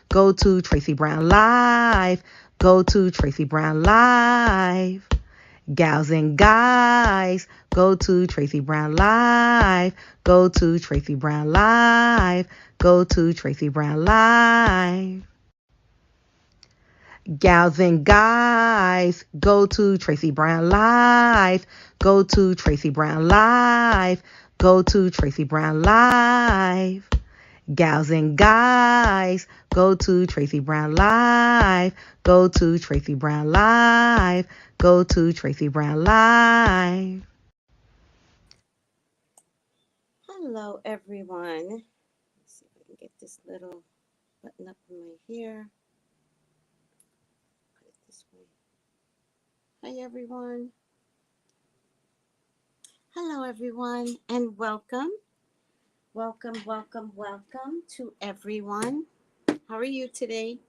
Go to Tracey Brown Live. Go to Tracey Brown Live. Gals and guys, go to Tracey Brown Live. Go to Tracey Brown Live. Go to Tracey Brown Live. Gals and guys, go to Tracey Brown Live. Go to Tracey Brown Live. Go to Tracey Brown Live. Gals and guys, go to Tracey Brown Live. Go to Tracey Brown Live. Go to Tracey Brown Live. Hello, everyone. Let's see if I can get this little button up in my hair. Put it this way. Hi, everyone. Hello, everyone, and welcome. Welcome to everyone. How are you today?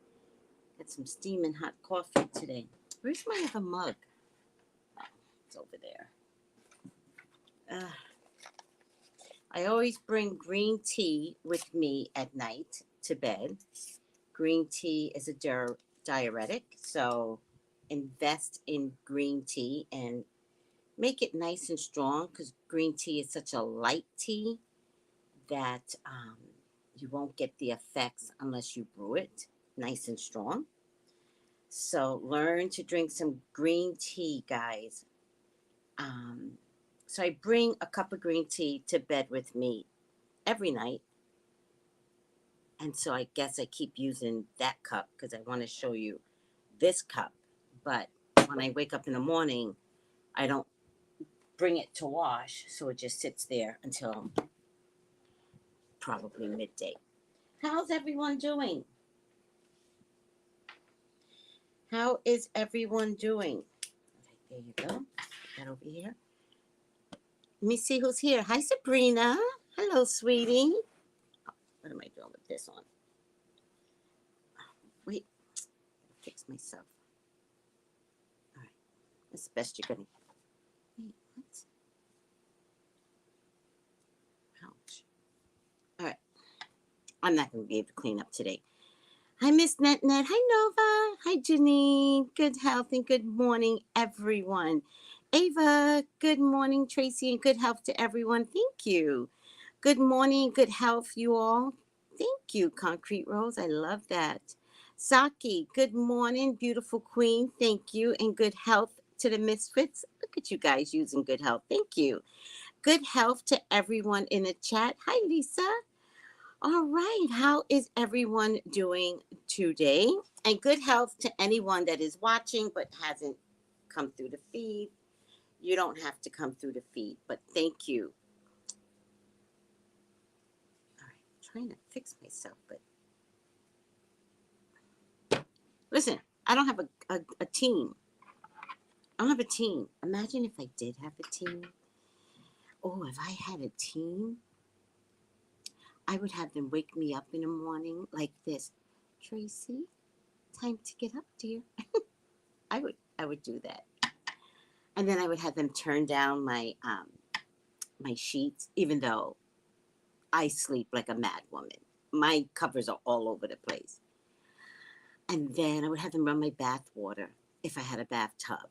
Got some steaming hot coffee today. Where's my other mug? Oh, it's over there. I always bring green tea with me at night to bed. Green tea is a diuretic, so invest in green tea and make it nice and strong because green tea is such a light tea that you won't get the effects unless you brew it nice and strong. So learn to drink some green tea, guys. So I bring a cup of green tea to bed with me every night. And so I guess I keep using that cup because I want to show you this cup. But when I wake up in the morning, I don't bring it to wash. So it just sits there until probably midday. How's everyone doing? How is everyone doing? There you go. Put that over here. Let me see who's here. Hi, Sabrina. Hello, sweetie. What am I doing with this on? Wait, fix myself. All right, that's the best you're gonna. Wait, what? Ouch. All right, I'm not gonna be able to clean up today. Hi, Miss Net. Hi, Nova. Hi, Janine. Good health and good morning, everyone. Ava, good morning, Tracy, and good health to everyone. Thank you. Good morning, good health, you all. Thank you, Concrete Rose. I love that. Saki, good morning, beautiful queen. Thank you, and good health to the Misfits. Look at you guys using good health. Thank you. Good health to everyone in the chat. Hi, Lisa. All right. How is everyone doing today? And good health to anyone that is watching but hasn't come through the feed. You don't have to come through the feed, but thank you. All right. I'm trying to fix myself, but listen, I don't have a team. I don't have a team. Imagine if I did have a team. Oh, if I had a team, I would have them wake me up in the morning like this. Tracy, time to get up, dear. I would do that. And then I would have them turn down my sheets, even though I sleep like a mad woman. My covers are all over the place. And then I would have them run my bath water if I had a bathtub.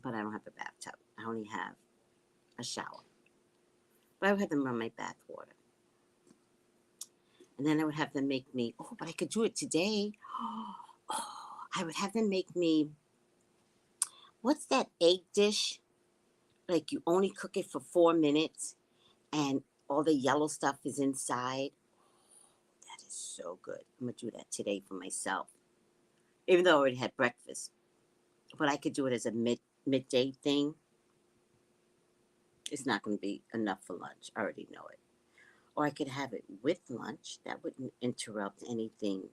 But I don't have a bathtub. I only have a shower. But I would have them run my bath water. And then I would have them make me, oh, but I could do it today. Oh, I would have them make me, what's that egg dish? Like you only cook it for 4 minutes and all the yellow stuff is inside. That is so good. I'm going to do that today for myself. Even though I already had breakfast. But I could do it as a midday thing. It's not going to be enough for lunch. I already know it. Or I could have it with lunch. That wouldn't interrupt anything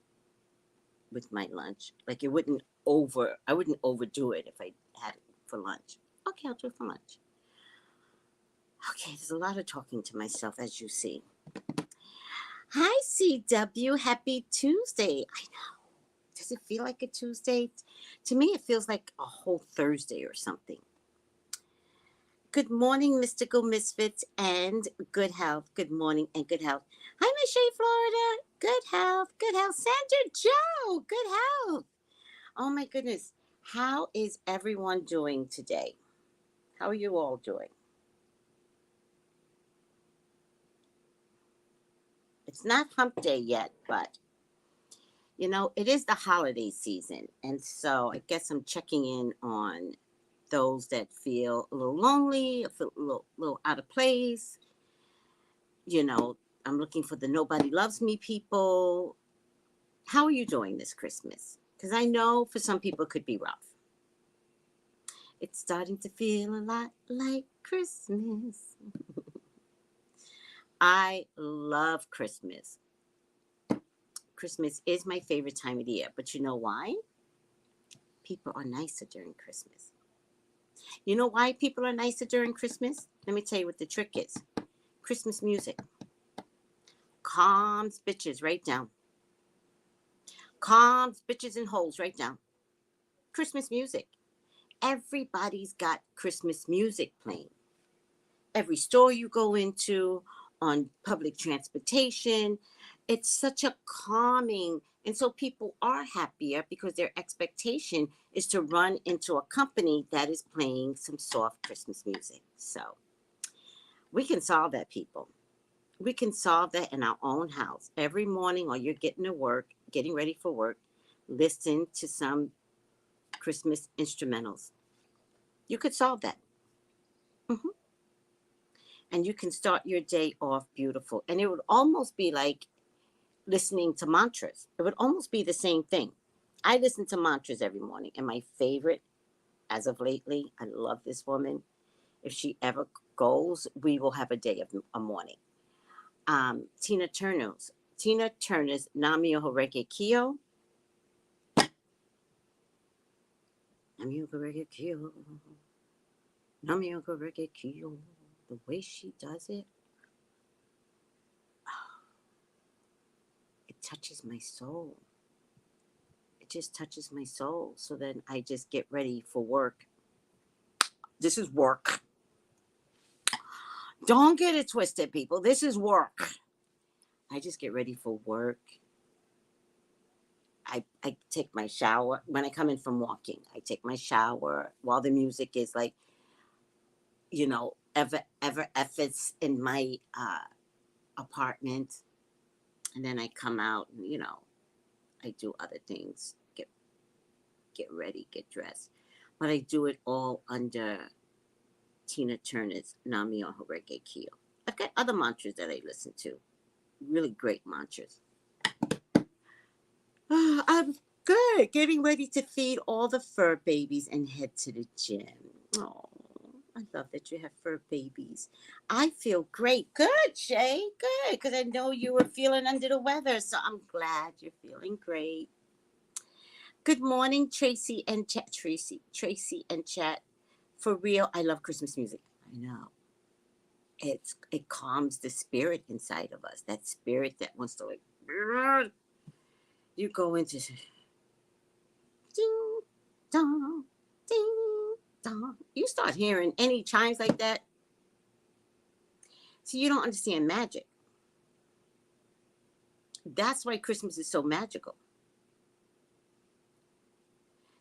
with my lunch. Like I wouldn't overdo it if I had it for lunch. Okay, I'll do it for lunch. Okay, there's a lot of talking to myself, as you see. Hi, CW. Happy Tuesday. I know. Does it feel like a Tuesday? To me, it feels like a whole Thursday or something. Good morning, Mystical Misfits and good health. Good morning and good health. Hi, Miss Shea, Florida. Good health, good health. Sandra Joe, good health. Oh my goodness. How is everyone doing today? How are you all doing? It's not hump day yet, but it is the holiday season. And so I guess I'm checking in on those that feel a little lonely, feel a little out of place. You know, I'm looking for the nobody loves me people. How are you doing this Christmas? Because I know for some people it could be rough. It's starting to feel a lot like Christmas. I love Christmas. Christmas is my favorite time of the year. But you know why? People are nicer during Christmas. You know why people are nicer during Christmas? Let me tell you what the trick is. Christmas music calms bitches right down. Calms bitches and holes right down. Christmas music. Everybody's got Christmas music playing. Every store you go into, on public transportation, it's such a calming. And so people are happier because their expectation is to run into a company that is playing some soft Christmas music. So we can solve that, people. We can solve that in our own house. Every morning while you're getting to work, getting ready for work, listen to some Christmas instrumentals. You could solve that. Mhm. And you can start your day off beautiful. And it would almost be like listening to mantras. It would almost be the same thing. I listen to mantras every morning. And my favorite, as of lately, I love this woman. If she ever goes, we will have a day of a morning. Tina Turner's Namio Horeke Kyo. Namio Horeke Kyo. Namio Horeke Kyo. The way she does it, it touches my soul. It just touches my soul. So then I just get ready for work. This is work. Don't get it twisted, people. This is work. I just get ready for work. I take my shower. When I come in from walking, I take my shower while the music is like, ever efforts in my apartment. And then I come out and, I do other things. Get ready, get dressed. But I do it all under Tina Turner's Namio Horeke Kyo. I've got other mantras that I listen to. Really great mantras. I'm good. Getting ready to feed all the fur babies and head to the gym. Oh, I love that you have fur babies. I feel great. Good, Shay. Good. Because I know you were feeling under the weather. So I'm glad you're feeling great. Good morning, Tracy and Chat. Tracy and Chat. For real, I love Christmas music. I know. It calms the spirit inside of us. That spirit that wants to like you go into ding dong, ding dong. You start hearing any chimes like that, so you don't understand magic. That's why Christmas is so magical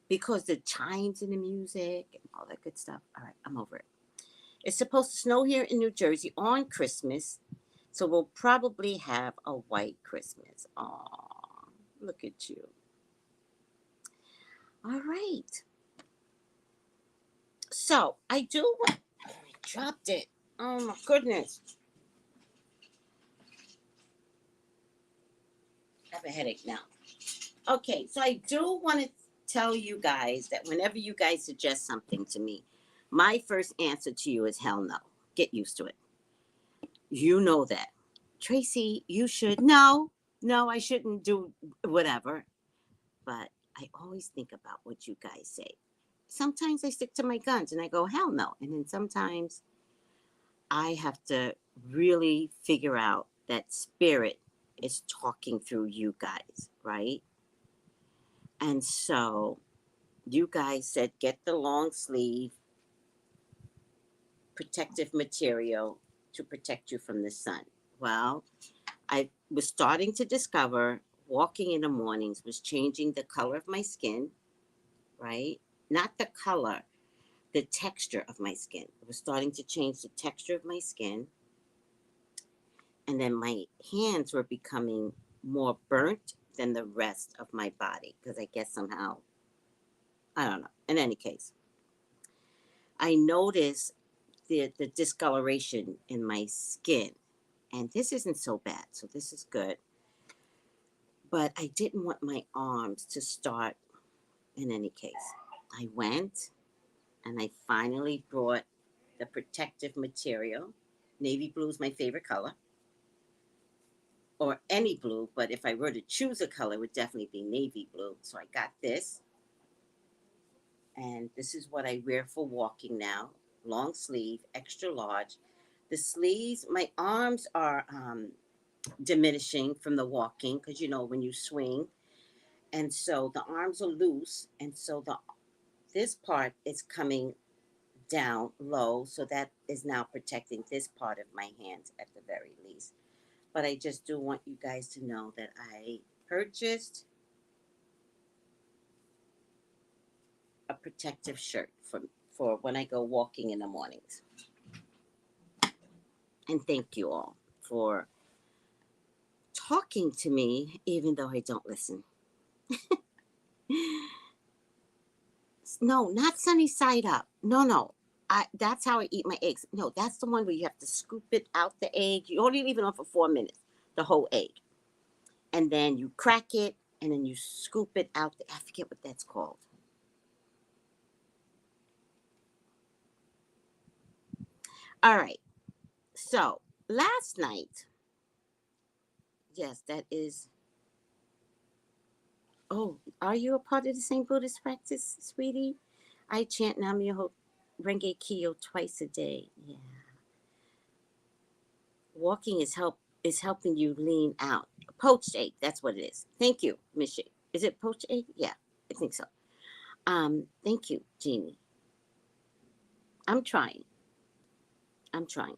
because the chimes and the music and all that good stuff. All right, I'm over it. It's supposed to snow here in New Jersey on Christmas, so we'll probably have a white Christmas. Aw, look at you. All right. So I do want. Oh, I dropped it. Oh my goodness. I have a headache now. Okay, so I do want to tell you guys that whenever you guys suggest something to me, my first answer to you is hell no. Get used to it. You know that. Tracy, you should. No, no, I shouldn't do whatever. But I always think about what you guys say. Sometimes I stick to my guns and I go, hell no. And then sometimes I have to really figure out that spirit is talking through you guys, right? And so you guys said get the long sleeve protective material to protect you from the sun. Well, I was starting to discover walking in the mornings was changing the color of my skin, right? Not the color, the texture of my skin. It was starting to change the texture of my skin. And then my hands were becoming more burnt than the rest of my body because I guess somehow, I don't know. In any case, I noticed the discoloration in my skin. And this isn't so bad, so this is good. But I didn't want my arms to start in any case. I went and I finally brought the protective material. Navy blue is my favorite color, or any blue, but if I were to choose a color, it would definitely be navy blue. So I got this, and this is what I wear for walking now. Long sleeve, extra large. The sleeves, my arms are diminishing from the walking because when you swing, and so the arms are loose, and so the this part is coming down low, so that is now protecting this part of my hands at the very least. But I just do want you guys to know that I purchased a protective shirt for when I go walking in the mornings. And thank you all for talking to me, even though I don't listen. No, not sunny side up. No, no. That's how I eat my eggs. No, that's the one where you have to scoop it out the egg. You only leave it on for 4 minutes, the whole egg. And then you crack it, and then you scoop it out. I forget what that's called. All right. So last night, yes, that is. Oh, are you a part of the same Buddhist practice, sweetie? I chant Nam-myoho Renge Kyo twice a day. Yeah. Walking is helping you lean out. Poached egg, that's what it is. Thank you, Miss Shea. Is it poached egg? Yeah, I think so. Thank you, Jeannie. I'm trying. I'm trying.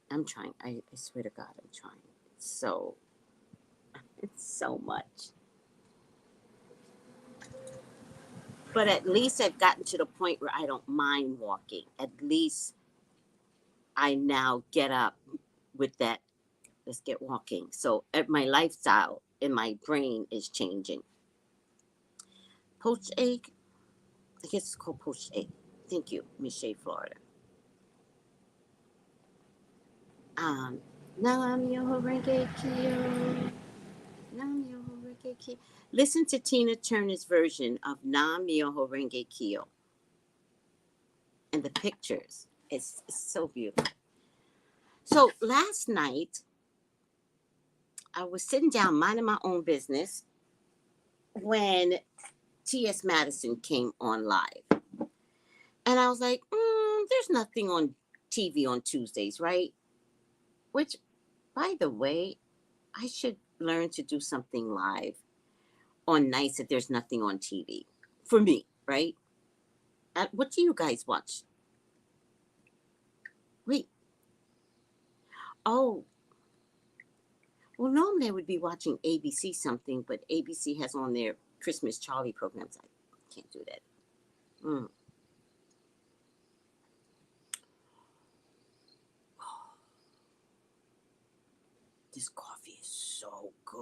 I'm trying. I swear to God, I'm trying. So it's so much. But at least I've gotten to the point where I don't mind walking. At least I now get up with that. Let's get walking. So my lifestyle in my brain is changing. Poached egg, I guess it's called poached egg. Thank you, Miss Shea, Florida. Um, Nam Yoho Renge Kyo. Nam Yoho Renge Kyo. Listen to Tina Turner's version of Nam Yoho Renge Kyo and the pictures. It's so beautiful. So last night, I was sitting down minding my own business when T.S. Madison came on live. And I was like, there's nothing on TV on Tuesdays, right? Which, by the way, I should learn to do something live on nights if there's nothing on TV. For me, right? What do you guys watch? Wait. Oh, well, normally I would be watching ABC something, but ABC has on their Christmas Charlie programs. I can't do that. Mm. This coffee is so good.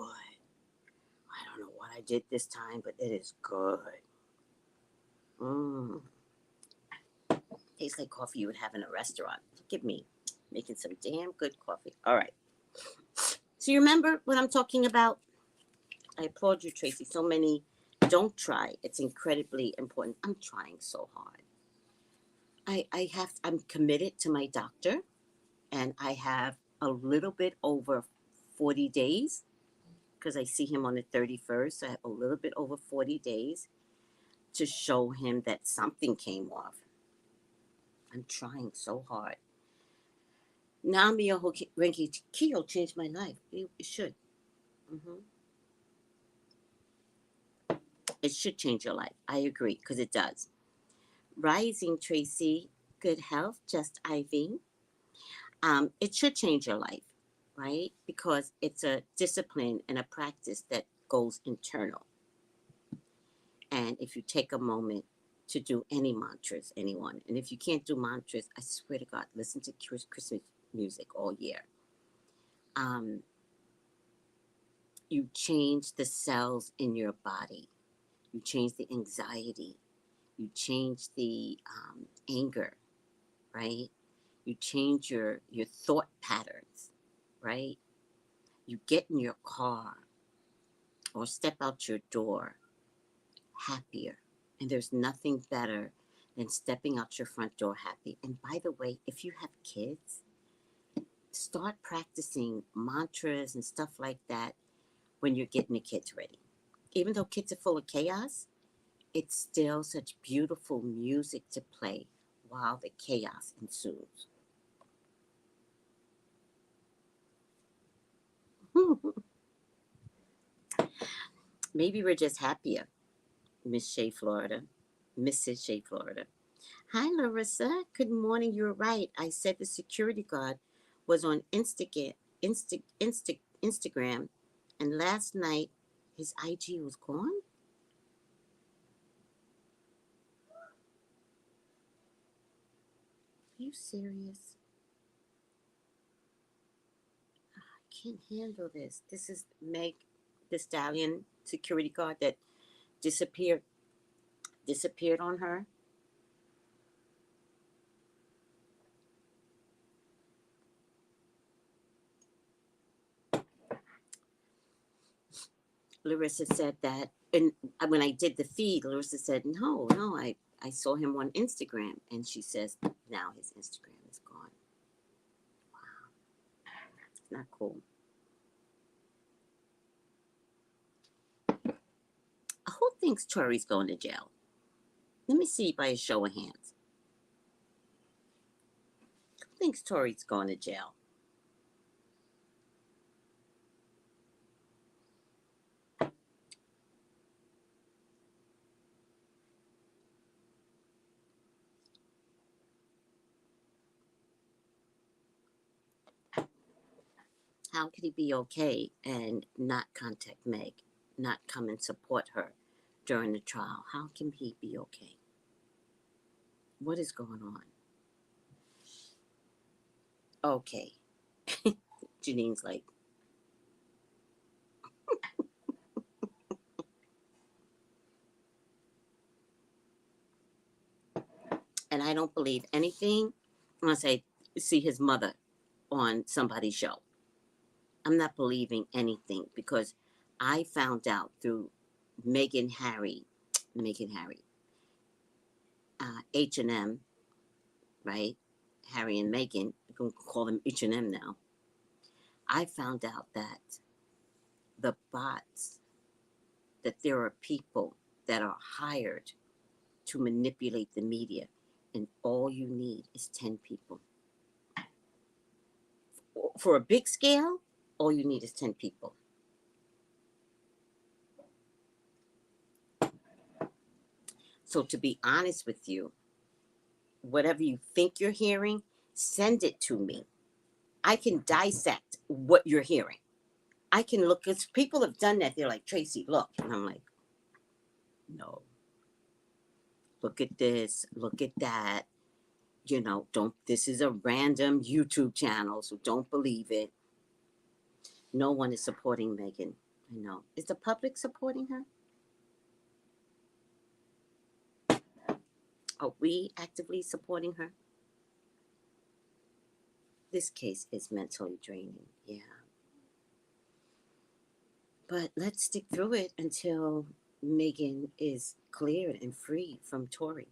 I don't know what I did this time, but it is good. Mm. Tastes like coffee you would have in a restaurant. Look at me making some damn good coffee. All right. So you remember what I'm talking about? I applaud you, Tracey. So many don't try. It's incredibly important. I'm trying so hard. I'm committed to my doctor, and I have a little bit over 40 days because I see him on the 31st. So I have a little bit over 40 days to show him that something came off. I'm trying so hard. Nam Myoho Renge Kyo changed my life. It should. Hmm. It should change your life. I agree, because it does. Rising, Tracy. Good health, just Ivy. It should change your life. right? Because it's a discipline and a practice that goes internal. And if you take a moment to do any mantras, anyone, and if you can't do mantras, I swear to God, listen to Christmas music all year. Um, you change the cells in your body. You change the anxiety. You change the anger, right? You change your thought patterns, right? You get in your car or step out your door happier. And there's nothing better than stepping out your front door happy. And by the way, if you have kids, start practicing mantras and stuff like that when you're getting the kids ready. Even though kids are full of chaos, it's still such beautiful music to play while the chaos ensues. Maybe we're just happier, Miss Shea, Florida. Mrs. Shea, Florida. Hi, Larissa. Good morning. You're right. I said the security guard was on Instagram, and last night his IG was gone. Are you serious? I can't handle this. This is Meg, the stallion security guard that disappeared disappeared on her. Larissa said that, and when I did the feed, Larissa said, "No, no, I saw him on Instagram," and she says now his Instagram is gone. It's not cool. Who thinks Tori's going to jail? Let me see by a show of hands. Who thinks Tori's going to jail? How could he be okay and not contact Meg, not come and support her during the trial? How can he be okay? What is going on? Okay. Janine's like, and I don't believe anything unless I see his mother on somebody's show. I'm not believing anything because I found out through Megan Harry, H&M, right? Harry and Megan, we can call them H&M now. I found out that the bots, that there are people that are hired to manipulate the media, and all you need is 10 people. For a big scale, all you need is 10 people. So, to be honest with you, whatever you think you're hearing, send it to me. I can dissect what you're hearing. I can look, because people have done that. They're like, Tracey, look. And I'm like, no, look at this, look at that. Don't, this is a random YouTube channel, so don't believe it. No one is supporting Megan. I know. Is the public supporting her? Are we actively supporting her? This case is mentally draining, yeah. But let's stick through it until Megan is cleared and free from Tori.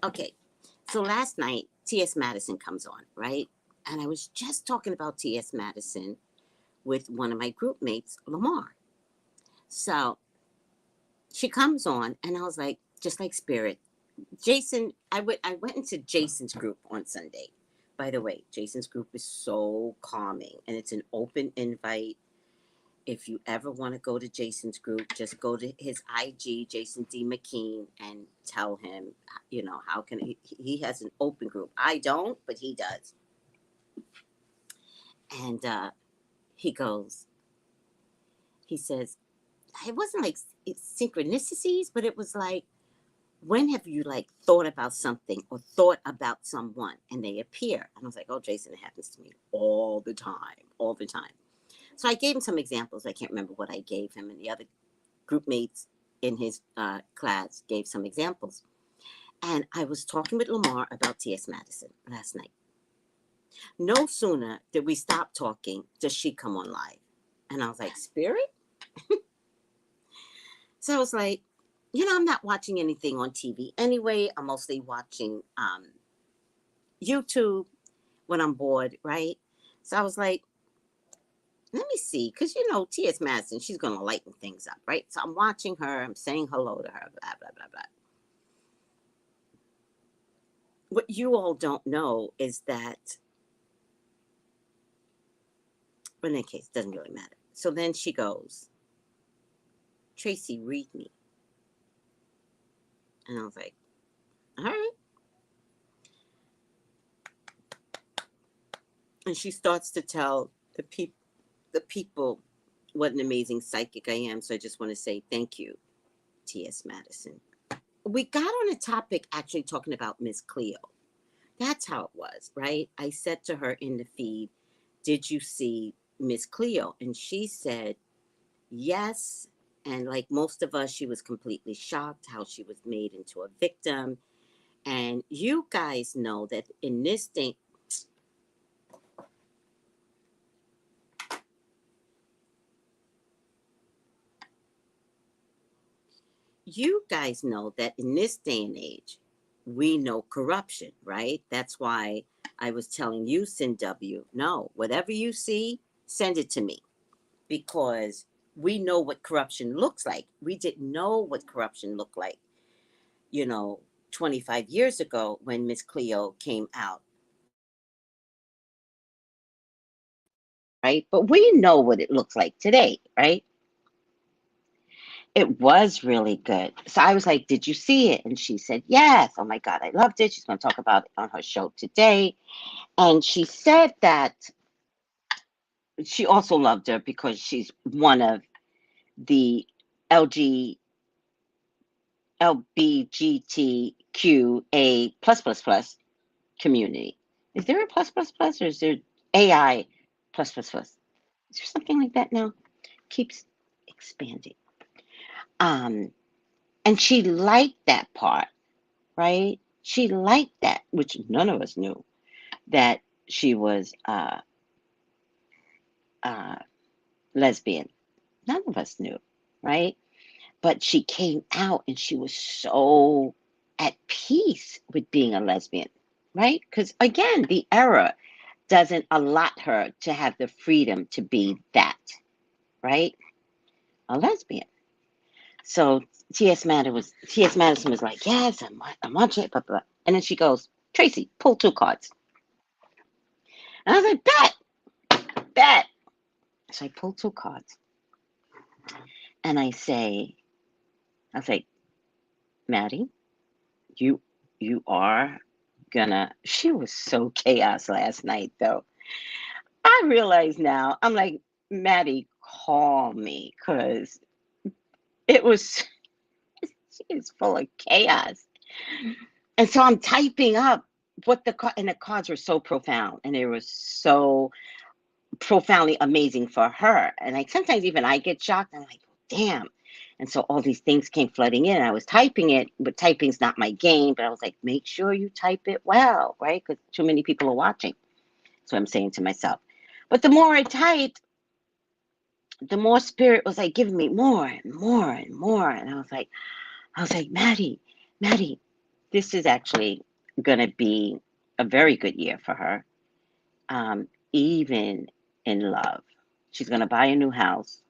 Okay, so last night, T.S. Madison comes on, right? And I was just talking about T.S. Madison with one of my group mates, Lamar. So she comes on, and I was like, just like Spirit. Jason, I went into Jason's group on Sunday. By the way, Jason's group is so calming, and it's an open invite. if you ever want to go to Jason's group, just go to his IG, Jason D. McKean, and tell him, how can he has an open group. I don't, but he does. And he goes, he says, it wasn't like synchronicities, but it was like, when have you like thought about something or thought about someone and they appear? And I was like, oh, Jason, it happens to me all the time, all the time. So I gave him some examples. I can't remember what I gave him, and the other group mates in his class gave some examples. And I was talking with Lamar about T.S. Madison last night. No sooner did we stop talking, does she come on live? And I was like, Spirit? So I was like, I'm not watching anything on TV anyway. I'm mostly watching YouTube when I'm bored, right? So I was like, let me see, because T.S. Madison, she's going to lighten things up, right? So I'm watching her, I'm saying hello to her, blah, blah, blah, blah. What you all don't know is that, but in any case, it doesn't really matter. So then she goes, Tracey, read me. And I was like, all right. And she starts to tell the people what an amazing psychic I am. So I just want to say thank you, T.S. Madison. We got on a topic actually talking about Miss Cleo. That's how it was, right? I said to her in the feed, did you see Miss Cleo? And she said, yes. And like most of us, she was completely shocked how she was made into a victim. And you guys know that in this day, you guys know that in this day and age, we know corruption, right? That's why I was telling you, CW, no, whatever you see, send it to me, because we know what corruption looks like. We didn't know what corruption looked like, you know, 25 years ago when Miss Cleo came out, right? But we know what it looks like today, right? It was really good. So I was like, did you see it? And she said, yes. Oh my God, I loved it. She's going to talk about it on her show today. And she said that she also loved her because she's one of the LG, LBGTQA plus community. Is there a plus or is there AI plus? Is there something like that now? Keeps expanding. Um, and she liked that part, right? She liked that, which none of us knew that she was uh, lesbian. None of us knew, right? But she came out and she was so at peace with being a lesbian, right? Because again, the era doesn't allot her to have the freedom to be that, right? A lesbian. So T.S. Madison was like, yes, I'm watching it, blah, blah. And then she goes, Tracey, pull 2 cards. And I was like, bet. So I pull 2 cards. And I say, Maddie, you are gonna. She was so chaos last night, though. I realize now. I'm like, Maddie, call me, cause it was. She is full of chaos, and so I'm typing up what and the cards were so profound, and they were so profoundly amazing for her. And like sometimes even I get shocked. I'm like, damn. And so all these things came flooding in. I was typing it, but typing's not my game. But I was like, make sure you type it well, right? Because too many people are watching. So I'm saying to myself. But the more I typed, the more spirit was like giving me more and more and more. And I was like, Maddie, this is actually gonna be a very good year for her. Even in love. She's gonna buy a new house,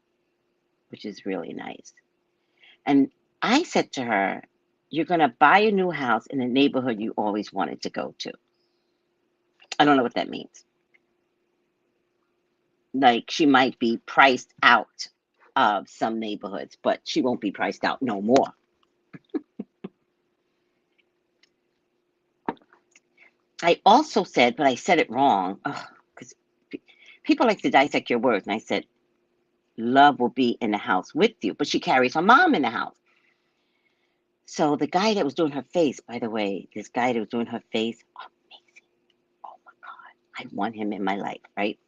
which is really nice. And I said to her, you're going to buy a new house in a neighborhood you always wanted to go to. I don't know what that means. Like she might be priced out of some neighborhoods, but she won't be priced out no more. I also said, but I said it wrong, because people like to dissect your words. And I said, love will be in the house with you, but she carries her mom in the house. So the guy that was doing her face, by the way, this guy that was doing her face, amazing. Oh my God. I want him in my life, right?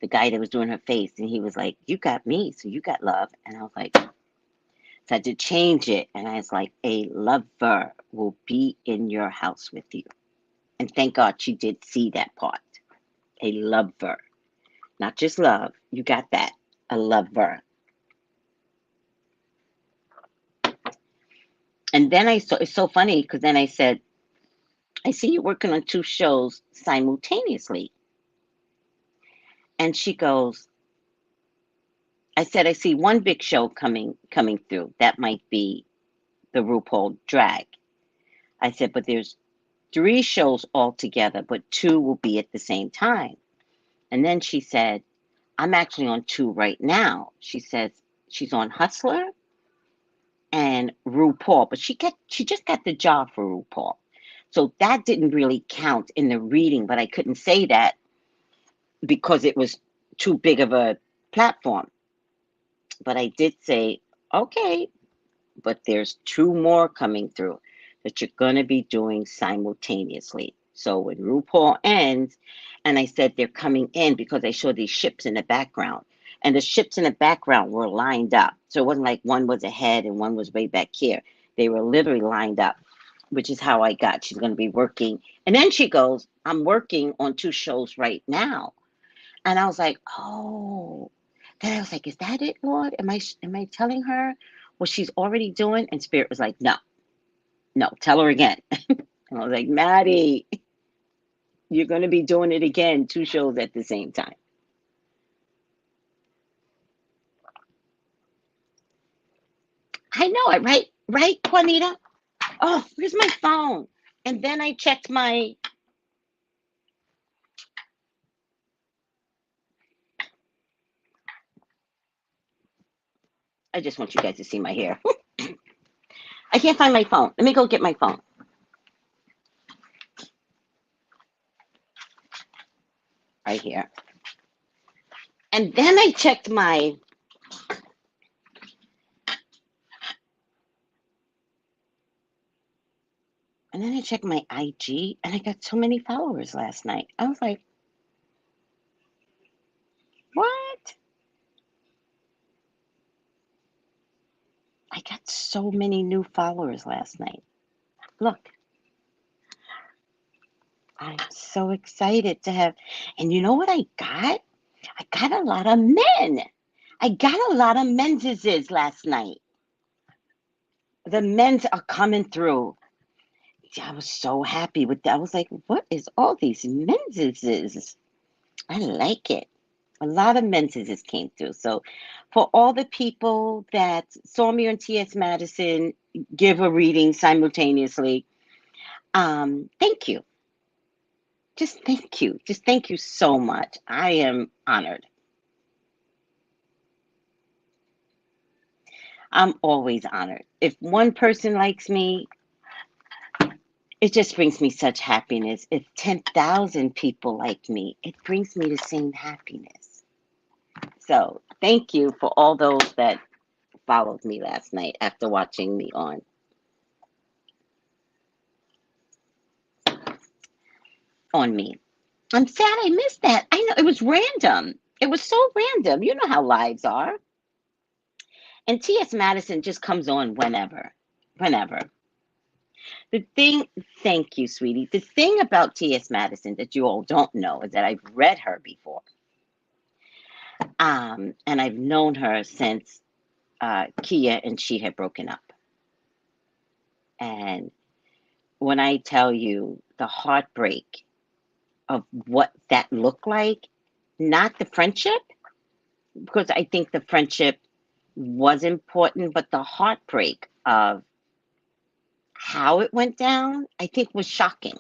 The guy that was doing her face, and he was like, you got me, so you got love. And I was like, so I had to change it. And I was like, a lover will be in your house with you. And thank God she did see that part. A lover. Not just love. You got that. A lover. And then I saw, it's so funny because then I said, I see you working on two shows simultaneously. And she goes, I said, I see one big show coming through. That might be the RuPaul drag. I said, but there's three shows altogether, but two will be at the same time. And then she said, I'm actually on two right now. She says she's on Hustler and RuPaul, but she just got the job for RuPaul. So that didn't really count in the reading, but I couldn't say that because it was too big of a platform. But I did say, okay, but there's two more coming through that you're going to be doing simultaneously. So when RuPaul ends, and I said they're coming in because I saw these ships in the background, and the ships in the background were lined up. So it wasn't like one was ahead and one was way back here. They were literally lined up, which is how I got. She's going to be working. And then she goes, I'm working on two shows right now. And I was like, oh. Then I was like, is that it, Lord? Am I telling her what she's already doing? And Spirit was like, no, no, tell her again. And I was like, Maddie, you're going to be doing it again, two shows at the same time. I know it, right? Right, Juanita? Oh, where's my phone? And then I checked my, I just want you guys to see my hair. I can't find my phone. Let me go get my phone right here. And then I checked my, and then I checked my IG, and I got so many followers last night. I was like, what? I got so many new followers last night. Look, I'm so excited to have, and you know what I got? I got a lot of men. I got a lot of menses last night. The men's are coming through. I was so happy with that. I was like, what is all these menses? I like it. A lot of menses came through. So for all the people that saw me on TS Madison give a reading simultaneously, thank you. Just thank you. Just thank you so much. I am honored. I'm always honored. If one person likes me, it just brings me such happiness. If 10,000 people like me, it brings me the same happiness. So thank you for all those that followed me last night after watching me on me. I'm sad I missed that. I know it was random. It was so random. You know how lives are. And T.S. Madison just comes on whenever. Whenever. The thing, thank you, sweetie. The thing about T.S. Madison that you all don't know is that I've read her before. And I've known her since Kia and she had broken up. And when I tell you the heartbreak of what that looked like, not the friendship, because I think the friendship was important, but the heartbreak of how it went down, I think was shocking,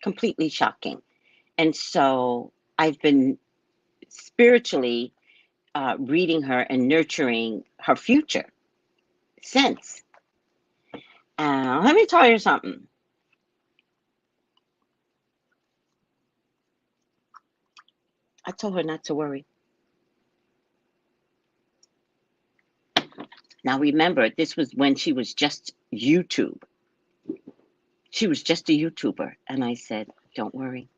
completely shocking. And so I've been spiritually reading her and nurturing her future since. Let me tell you something. I told her not to worry. Now remember, this was when she was just YouTube. She was just a YouTuber. And I said, don't worry.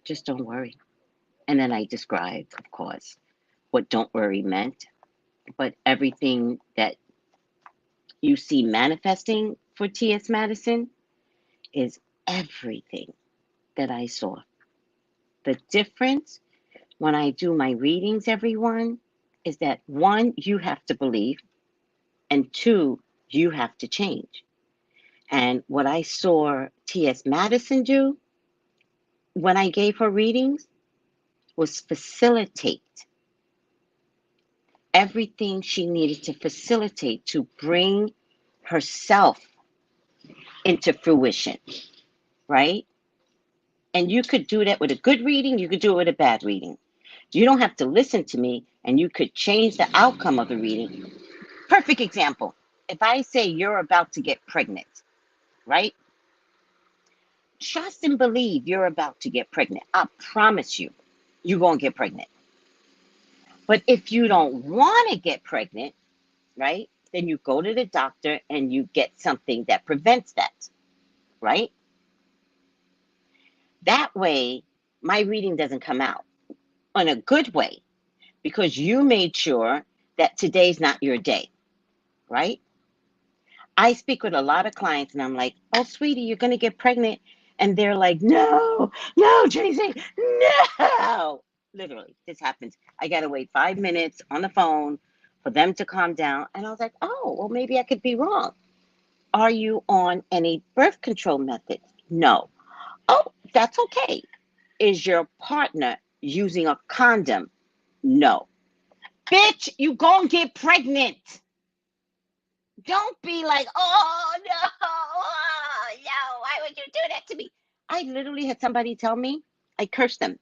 Just don't worry. And then I described, of course, what don't worry meant. But everything that you see manifesting for T.S. Madison is everything that I saw. The difference when I do my readings, everyone, is that one, you have to believe, and two, you have to change. And what I saw T.S. Madison do when I gave her readings was facilitate everything she needed to facilitate to bring herself into fruition, right? And you could do that with a good reading, you could do it with a bad reading. You don't have to listen to me, and you could change the outcome of the reading. Perfect example. If I say you're about to get pregnant, right? Trust and believe you're about to get pregnant. I promise you, you're going to get pregnant. But if you don't want to get pregnant, right, then you go to the doctor and you get something that prevents that, right? That way, my reading doesn't come out in a good way because you made sure that today's not your day, right? I speak with a lot of clients and I'm like, oh, sweetie, you're going to get pregnant. And they're like, no, no, Tracey, no. Literally, this happens. I got to wait 5 minutes on the phone for them to calm down. And I was like, oh, well, maybe I could be wrong. Are you on any birth control methods? No. Oh, that's okay. Is your partner using a condom? No. Bitch, you gonna get pregnant. Don't be like, oh no, oh, no, why would you do that to me? I literally had somebody tell me I cursed them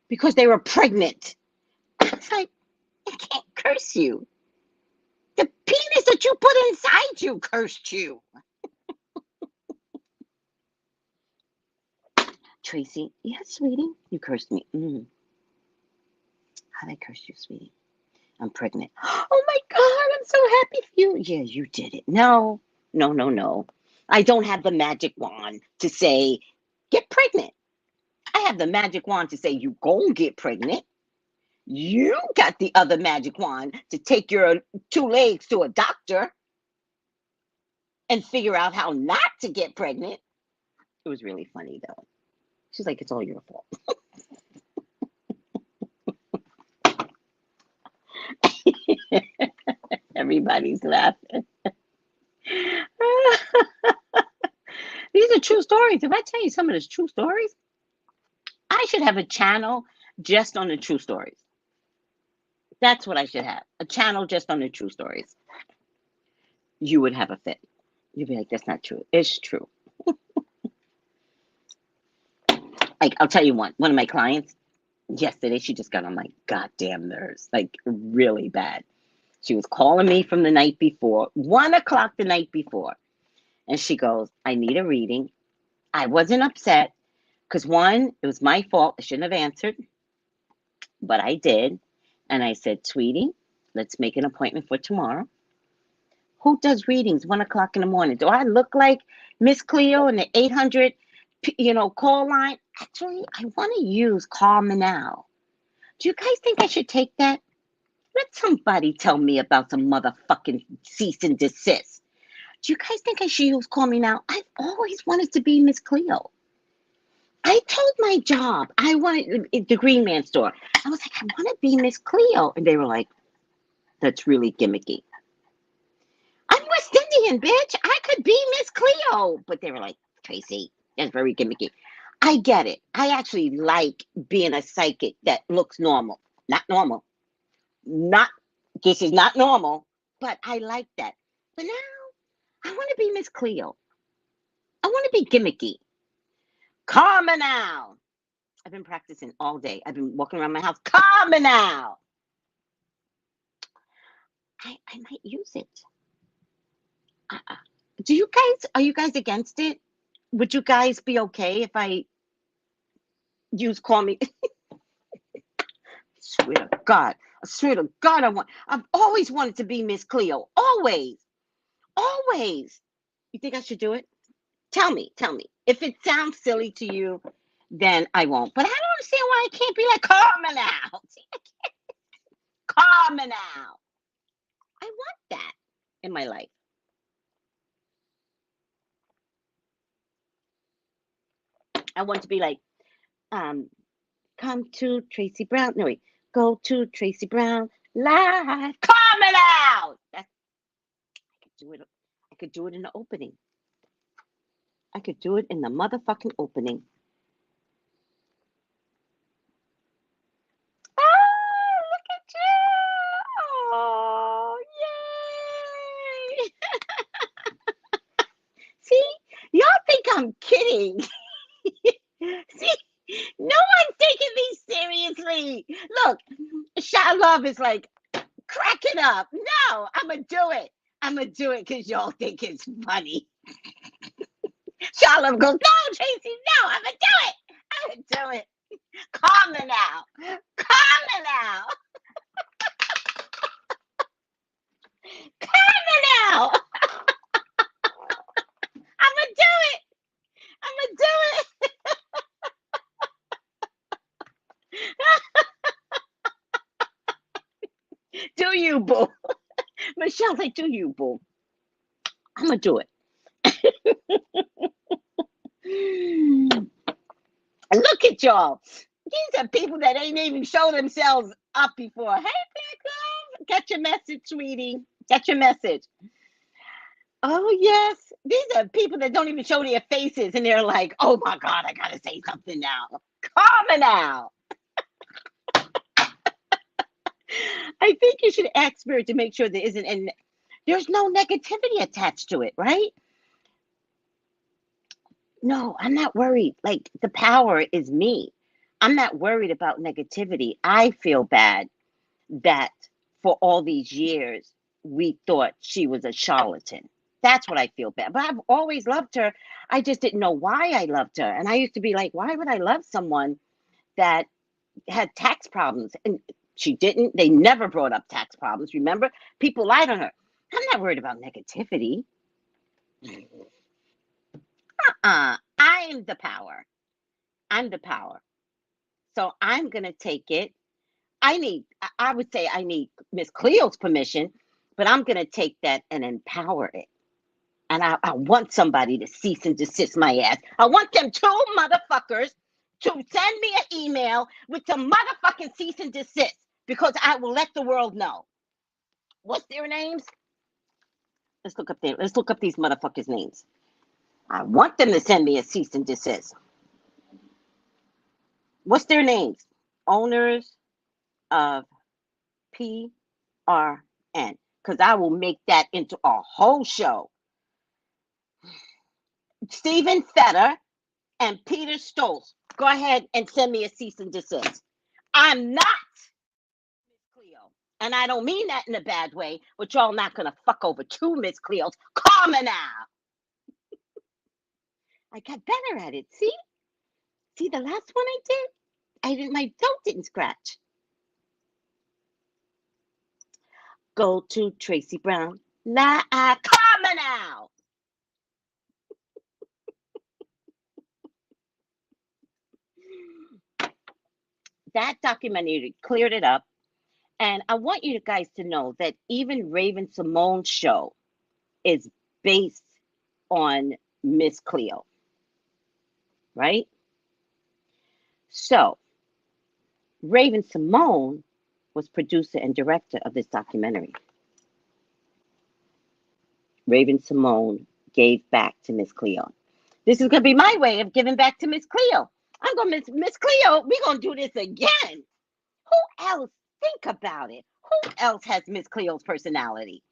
because they were pregnant. It's like, I can't curse you. The penis that you put inside you cursed you. Tracey, yes, sweetie, you cursed me. How'd I curse you, sweetie? I'm pregnant. Oh my God, I'm so happy for you. Yeah, you did it. No, no, no, no. I don't have the magic wand to say, get pregnant. I have the magic wand to say, you gon' get pregnant. You got the other magic wand to take your two legs to a doctor and figure out how not to get pregnant. It was really funny though. She's like, it's all your fault. Everybody's laughing. These are true stories. If I tell you some of these true stories, I should have a channel just on the true stories. That's what I should have. A channel just on the true stories. You would have a fit. You'd be like, that's not true. It's true. Like, I'll tell you one of my clients yesterday, she just got on my goddamn nerves, like really bad. She was calling me from the night before, 1 o'clock the night before. And she goes, I need a reading. I wasn't upset because one, it was my fault. I shouldn't have answered, but I did. And I said, sweetie, let's make an appointment for tomorrow. Who does readings 1 o'clock in the morning? Do I look like Miss Cleo in the 800, call line? Actually, I want to use Call Me Now. Do you guys think I should take that? Let somebody tell me about some motherfucking cease and desist. Do you guys think I should use Call Me Now? I've always wanted to be Miss Cleo. I told my job I wanted the Green Man store. I was like, I want to be Miss Cleo. And they were like, that's really gimmicky. I'm West Indian, bitch. I could be Miss Cleo. But they were like, Tracey, that's very gimmicky. I get it. I actually like being a psychic that looks normal. Not normal. Not, this is not normal, but I like that. But now, I want to be Miss Cleo. I want to be gimmicky. Calm now. I've been practicing all day. I've been walking around my house. Calm now. I might use it. Uh, are you guys against it? Would you guys be okay if I use call me? Swear to God. I swear to God, I've always wanted to be Miss Cleo. Always. Always. You think I should do it? Tell me. If it sounds silly to you, then I won't. But I don't understand why I can't be like, calm now. Calm now. I want that in my life. I want to be like, um, come to Tracey Brown. No, wait. Go to Tracey Brown live. Calm it out. I could do it. I could do it in the opening. I could do it in the motherfucking opening. Oh, look at you. Oh, yay. See, y'all think I'm kidding. See, no one's taking me seriously. Look, Shy Love is like cracking up. No, I'm going to do it. I'm going to do it because y'all think it's funny. Shy Love goes, no, Tracey, no, I'm going to do it. I'm going to do it. Calm it now. Calm it now. Calm it now. I'm going to do it. I'm going to do it. Do you, boo? Michelle's like, do you, boo? I'm going to do it. Look at y'all. These are people that ain't even show themselves up before. Hey, people, get your message, sweetie. Get your message. Oh, yes. These are people that don't even show their faces, and they're like, oh, my God, I got to say something now. Calm now. I think you should ask Spirit to make sure there isn't, and there's no negativity attached to it, right? No, I'm not worried. Like, the power is me. I'm not worried about negativity. I feel bad that for all these years we thought she was a charlatan. That's what I feel bad. But I've always loved her. I just didn't know why I loved her. And I used to be like, why would I love someone that had tax problems? And she didn't. They never brought up tax problems. Remember? People lied on her. I'm not worried about negativity. I am the power. I'm the power. So I'm going to take it. I would say I need Miss Cleo's permission, but I'm going to take that and empower it. And I want somebody to cease and desist my ass. I want them two motherfuckers to send me an email with some motherfucking cease and desist because I will let the world know. What's their names? Let's look up these motherfuckers' names. I want them to send me a cease and desist. What's their names? Owners of PRN. Because I will make that into a whole show. Stephen Fetter and Peter Stoltz. Go ahead and send me a cease and desist. I'm not Miss Cleo. And I don't mean that in a bad way, but y'all not going to fuck over two Miss Cleos. Calm now. I got better at it. See the last one I did? My throat didn't scratch. Go to Tracey Brown. Calm now. That documentary cleared it up. And I want you guys to know that even Raven Simone's show is based on Miss Cleo, right? So Raven Simone was producer and director of this documentary. Raven Simone gave back to Miss Cleo. This is going to be my way of giving back to Miss Cleo. I'm going to Miss Cleo. We're going to do this again. Who else? Think about it. Who else has Miss Cleo's personality?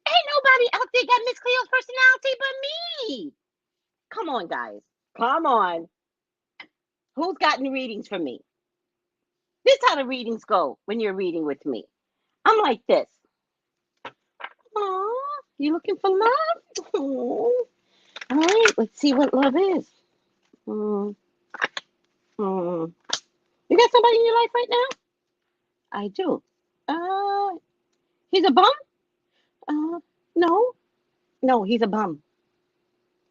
Ain't nobody out there got Miss Cleo's personality but me. Come on, guys. Come on. Who's gotten readings from me? This is how the readings go when you're reading with me. I'm like this. Aw, you looking for love? Aw. All right, let's see what love is. Mm, mm. You got somebody in your life right now? I do. Uh, he's a bum? Uh, no. No, he's a bum.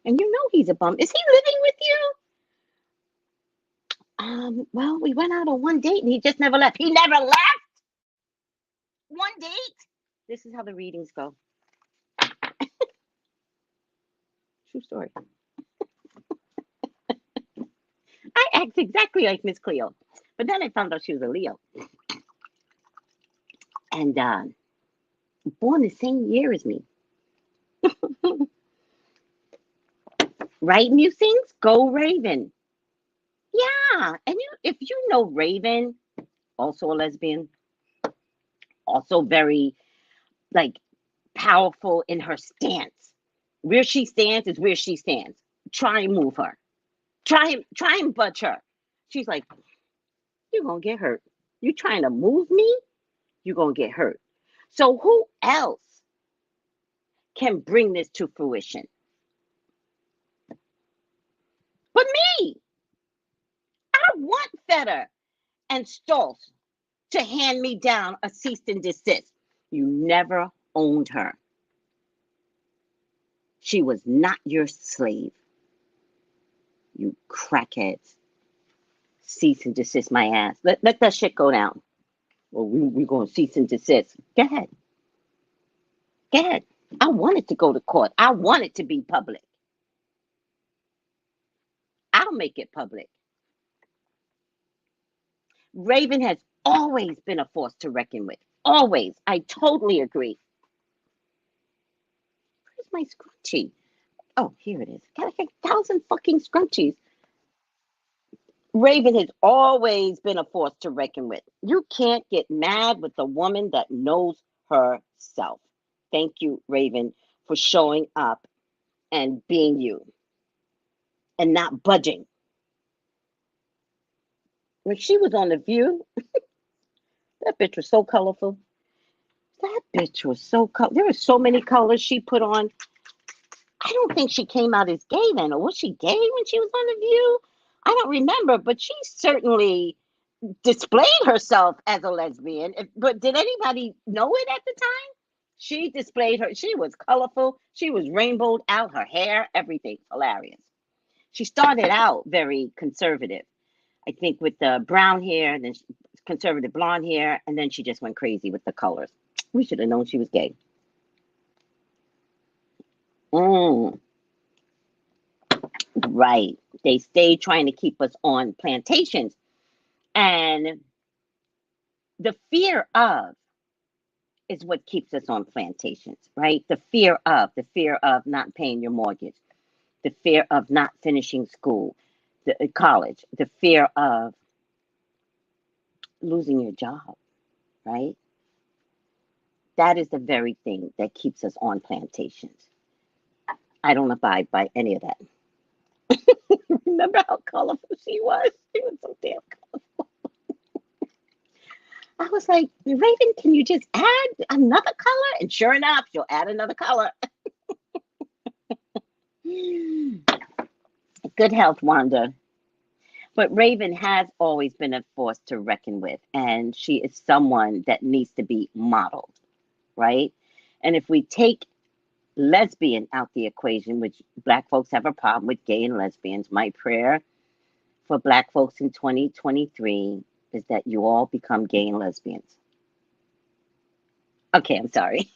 And you know he's a bum. Is he living with you? Well, we went out on one date and he just never left. He never left? One date? This is how the readings go. True story. I act exactly like Miss Cleo. But then I found out she was a Leo. And born the same year as me. Right, musings? Go Raven. Yeah. And if you know Raven, also a lesbian, also very like powerful in her stance. Where she stands is where she stands. Try and move her. Try and budge her. She's like, you're gonna get hurt. You trying to move me? You're gonna get hurt. So who else can bring this to fruition but me? I want Feder and Stoltz to hand me down a cease and desist. You never owned her. She was not your slave. You crackheads. Cease and desist my ass. Let that shit go down. Well, we're going to cease and desist. Go ahead. Go ahead. I want it to go to court. I want it to be public. I'll make it public. Raven has always been a force to reckon with. Always. I totally agree. Where's my scrunchie? Oh, here it is. Got like 1,000 fucking scrunchies. Raven has always been a force to reckon with. You can't get mad with a woman that knows herself. Thank you, Raven, for showing up and being you and not budging. When she was on The View, that bitch was so colorful. That bitch was so colorful. There were so many colors she put on. I don't think she came out as gay then, or was she gay when she was on The View? I don't remember, but she certainly displayed herself as a lesbian. But did anybody know it at the time? She displayed her. She was colorful. She was rainbowed out. Her hair, everything, hilarious. She started out very conservative, I think, with the brown hair, and then conservative blonde hair, and then she just went crazy with the colors. We should have known she was gay. Mm, right. They stayed trying to keep us on plantations. And the fear of is what keeps us on plantations, right? The fear of not paying your mortgage, the fear of not finishing school, college, the fear of losing your job, right? That is the very thing that keeps us on plantations. I don't abide by any of that. Remember how colorful she was? She was so damn colorful. I was like, Raven, can you just add another color? And sure enough, she'll add another color. Good health, Wanda. But Raven has always been a force to reckon with, and she is someone that needs to be modeled, right? And if we take lesbian out the equation, which Black folks have a problem with gay and lesbians, my prayer for Black folks in 2023 is that you all become gay and lesbians. Okay, I'm sorry.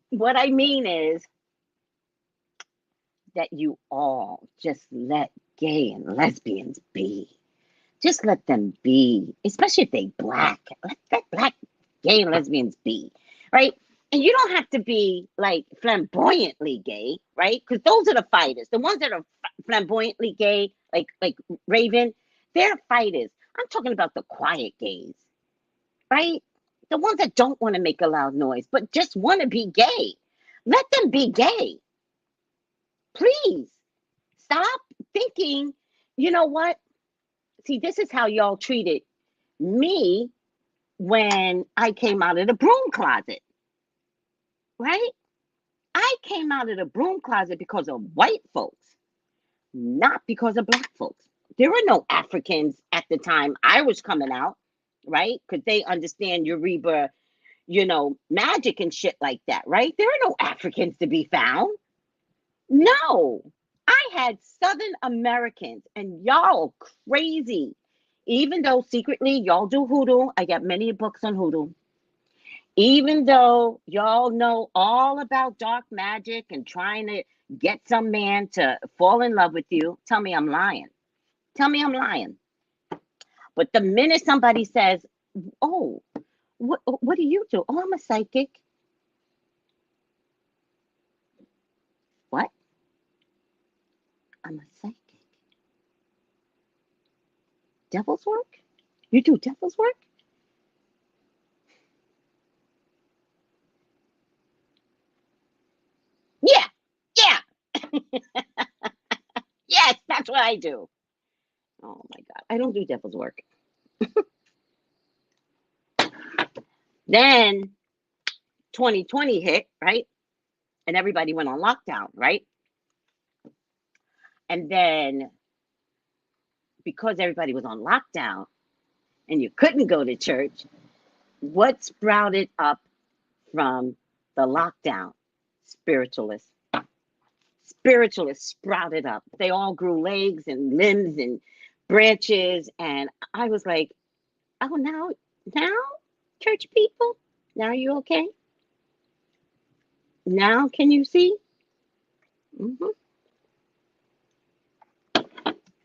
What I mean is that you all just let gay and lesbians be. Just let them be, especially if they Black. Let Black gay and lesbians be, right? And you don't have to be like flamboyantly gay, right? Because those are the fighters. The ones that are flamboyantly gay, like Raven, they're fighters. I'm talking about the quiet gays, right? The ones that don't want to make a loud noise, but just want to be gay. be gay. Please stop thinking, you know what? See, this is how y'all treated me when I came out of the broom closet, right? I came out of the broom closet because of white folks, not because of black folks. There were no Africans at the time I was coming out, right? Because they understand Yoruba, magic and shit like that, right? There are no Africans to be found. No, I had Southern Americans, and y'all crazy. Even though secretly y'all do hoodoo, I got many books on hoodoo. Even though y'all know all about dark magic and trying to get some man to fall in love with you, tell me I'm lying. Tell me I'm lying. But the minute somebody says, "Oh, what do you do?" "Oh, I'm a psychic." "What?" "I'm a psychic." "Devil's work? You do devil's work?" "Yeah, yeah, yes, that's what I do." Oh my God, I don't do devil's work. Then 2020 hit, right? And everybody went on lockdown, right? And then because everybody was on lockdown and you couldn't go to church, what sprouted up from the lockdown? Spiritualists. Spiritualists sprouted up. They all grew legs and limbs and branches. And I was like, oh, now, church people, now you okay? Now can you see? Hmm.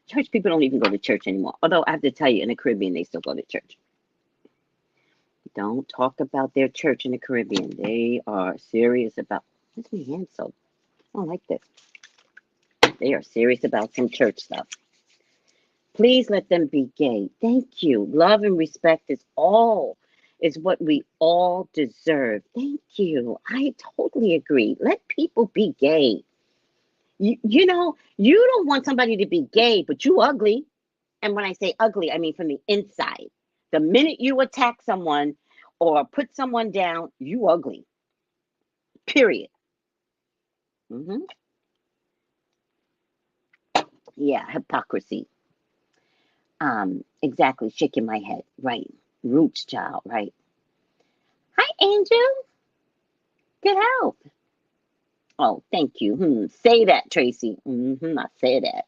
Church people don't even go to church anymore. Although I have to tell you, in the Caribbean, they still go to church. Don't talk about their church in the Caribbean. They are serious about. What's my hand so? I don't like this. They are serious about some church stuff. Please let them be gay. Thank you. Love and respect is what we all deserve. Thank you. I totally agree. Let people be gay. You don't want somebody to be gay, but you ugly. And when I say ugly, I mean from the inside. The minute you attack someone or put someone down, you ugly. Period. Hmm. Yeah, hypocrisy. Exactly. Shaking my head. Right. Roots child. Right. Hi, Angel. Good health. Oh, thank you. Say that, Tracy. I say that.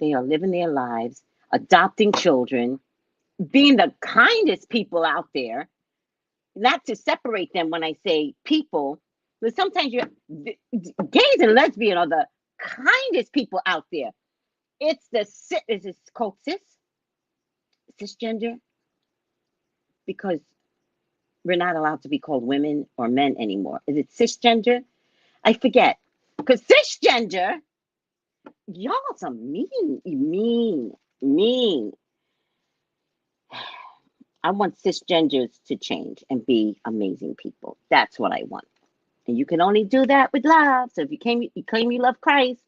They are living their lives, adopting children, being the kindest people out there. Not to separate them when I say people, but sometimes gays and lesbian are the kindest people out there. It's is it called cisgender, because we're not allowed to be called women or men anymore. Is it cisgender? I forget. Because cisgender, y'all some mean. I want cisgenders to change and be amazing people. That's what I want. And you can only do that with love. So if you claim you love Christ,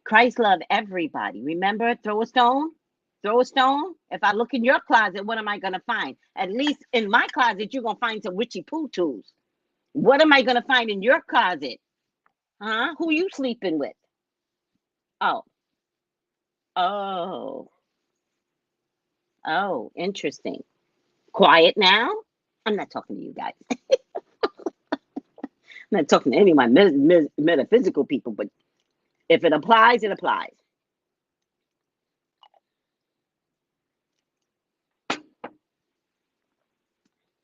Christ loved everybody. Remember, throw a stone. Throw a stone. If I look in your closet, what am I gonna find? At least in my closet, you're gonna find some witchy poo tools. What am I gonna find in your closet? Huh? Who you sleeping with? Oh, oh, oh, interesting. Quiet now. I'm not talking to you guys. I'm not talking to any of my metaphysical people, but if it applies, it applies.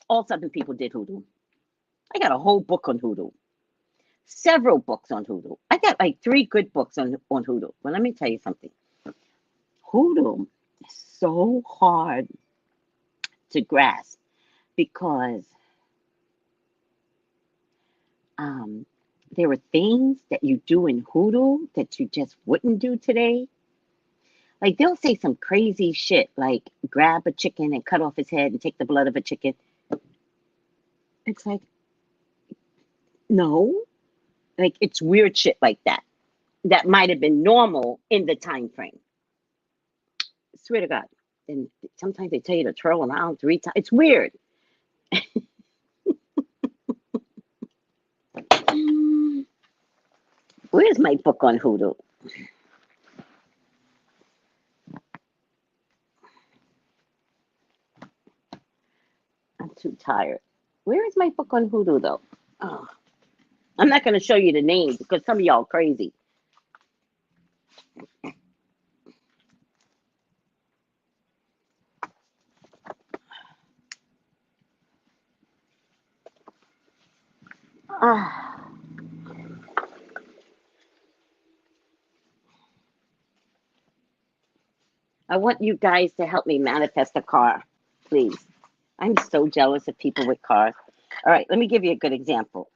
All Southern people did hoodoo. I got a whole book on hoodoo, several books on hoodoo. I got like three good books on hoodoo. But let me tell you something. Hoodoo is so hard to grasp because um, there are things that you do in hoodoo that you just wouldn't do today. Like they'll say some crazy shit, like grab a chicken and cut off his head and take the blood of a chicken. It's like, no. Like it's weird shit like that. That might have been normal in the time frame. Swear to God. And sometimes they tell you to twirl around 3 times. It's weird. Where's my book on hoodoo? I'm too tired. Where is my book on hoodoo though? Oh, I'm not going to show you the names because some of y'all crazy. Ah, I want you guys to help me manifest a car, please. I'm so jealous of people with cars. All right, let me give you a good example.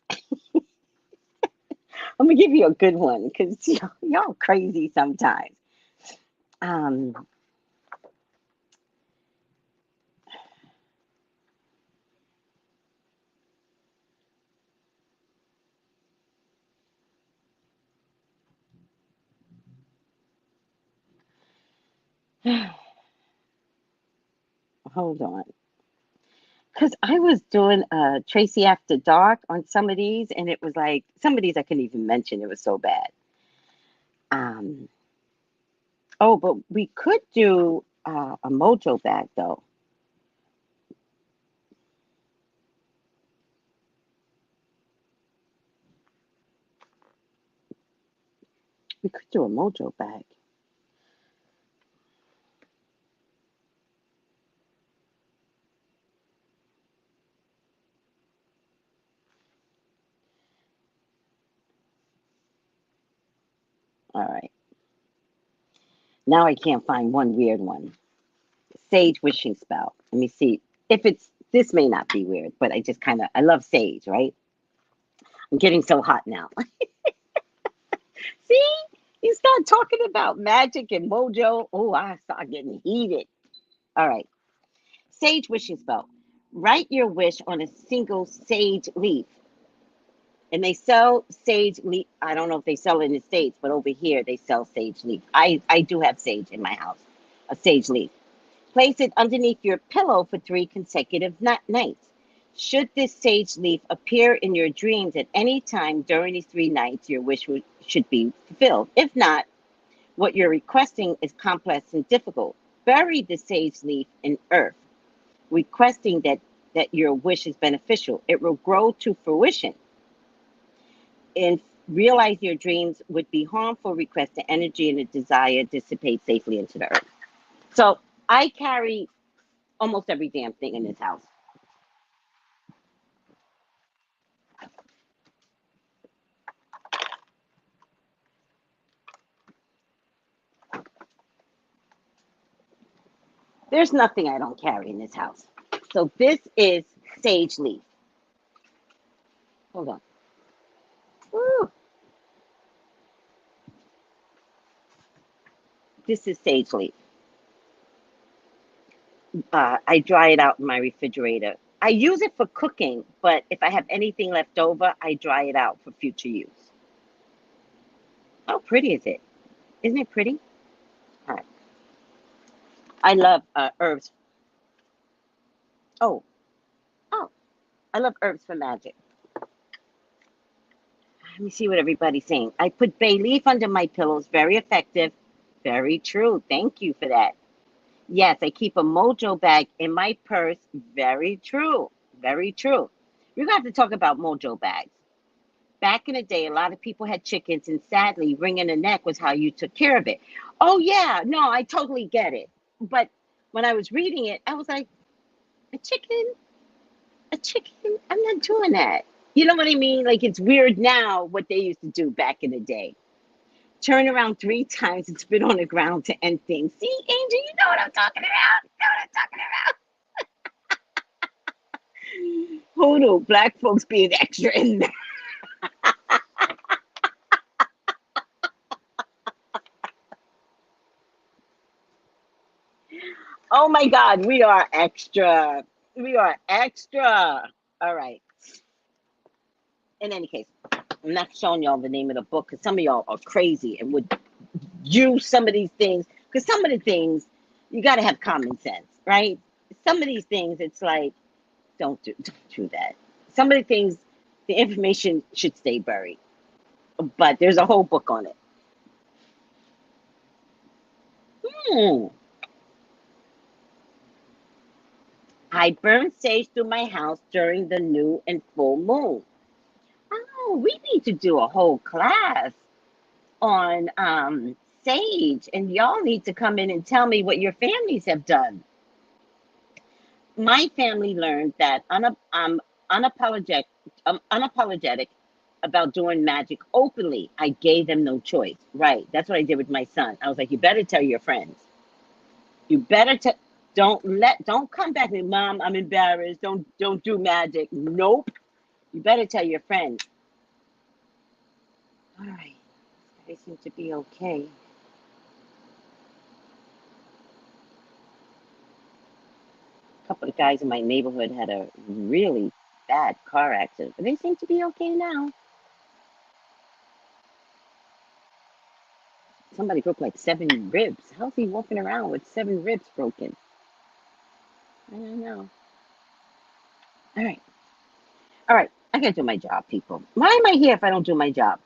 I'm gonna give you a good one because y'all crazy sometimes. Um, hold on, because I was doing Tracy After Dark on some of these, and it was like some of these I couldn't even mention. It was so bad. Um, oh, but we could do a mojo bag though. We could do a mojo bag. All right. Now I can't find one weird one. Sage wishing spell. Let me see if it's this may not be weird, but I just kind of I love sage, right? I'm getting so hot now. See, you start talking about magic and mojo. Oh, I start getting heated. All right, sage wishing spell. Write your wish on a single sage leaf, and they sell sage leaf. I don't know if they sell it in the States, but over here they sell sage leaf. I do have sage in my house, a sage leaf. Place it underneath your pillow for 3 consecutive nights. Should this sage leaf appear in your dreams at any time during these 3 nights, your wish should be fulfilled. If not, what you're requesting is complex and difficult. Bury the sage leaf in earth, requesting that your wish is beneficial. It will grow to fruition. And realize your dreams would be harmful. Request the energy and the desire dissipate safely into the earth. So I carry almost every damn thing in this house. There's nothing I don't carry in this house. So this is sage leaf. Hold on. Woo. This is sage leaf. I dry it out in my refrigerator. I use it for cooking, but if I have anything left over, I dry it out for future use. How pretty is it? Isn't it pretty? All right. I love herbs. Oh, oh, I love herbs for magic. Let me see what everybody's saying. I put bay leaf under my pillows. Very effective. Very true. Thank you for that. Yes, I keep a mojo bag in my purse. Very true. Very true. We're going to have to talk about mojo bags. Back in the day, a lot of people had chickens, and sadly, wringing the neck was how you took care of it. Oh, yeah. No, I totally get it. But when I was reading it, I was like, a chicken? A chicken? I'm not doing that. You know what I mean? Like, it's weird now what they used to do back in the day. Turn around 3 times and spit on the ground to end things. See, Angel, you know what I'm talking about. You know what I'm talking about. Who knew black folks being extra in there? Oh my God, we are extra. We are extra. All right. In any case, I'm not showing y'all the name of the book because some of y'all are crazy and would use some of these things. Because some of the things, you got to have common sense, right? Some of these things, it's like, don't do that. Some of the things, the information should stay buried. But there's a whole book on it. Hmm. I burn sage through my house during the new and full moon. Oh, we need to do a whole class on sage, and y'all need to come in and tell me what your families have done. My family learned that I'm unapologetic, unapologetic about doing magic openly. I gave them no choice. Right. That's what I did with my son. I was like, you better tell your friends. You better tell. Don't come back with mom. I'm embarrassed. Don't do magic. Nope. You better tell your friends. All right. They seem to be okay. A couple of guys in my neighborhood had a really bad car accident, but they seem to be okay now. Somebody broke like 7 ribs. How's he walking around with 7 ribs broken? I don't know. All right. All right. I gotta do my job, people. Why am I here if I don't do my job?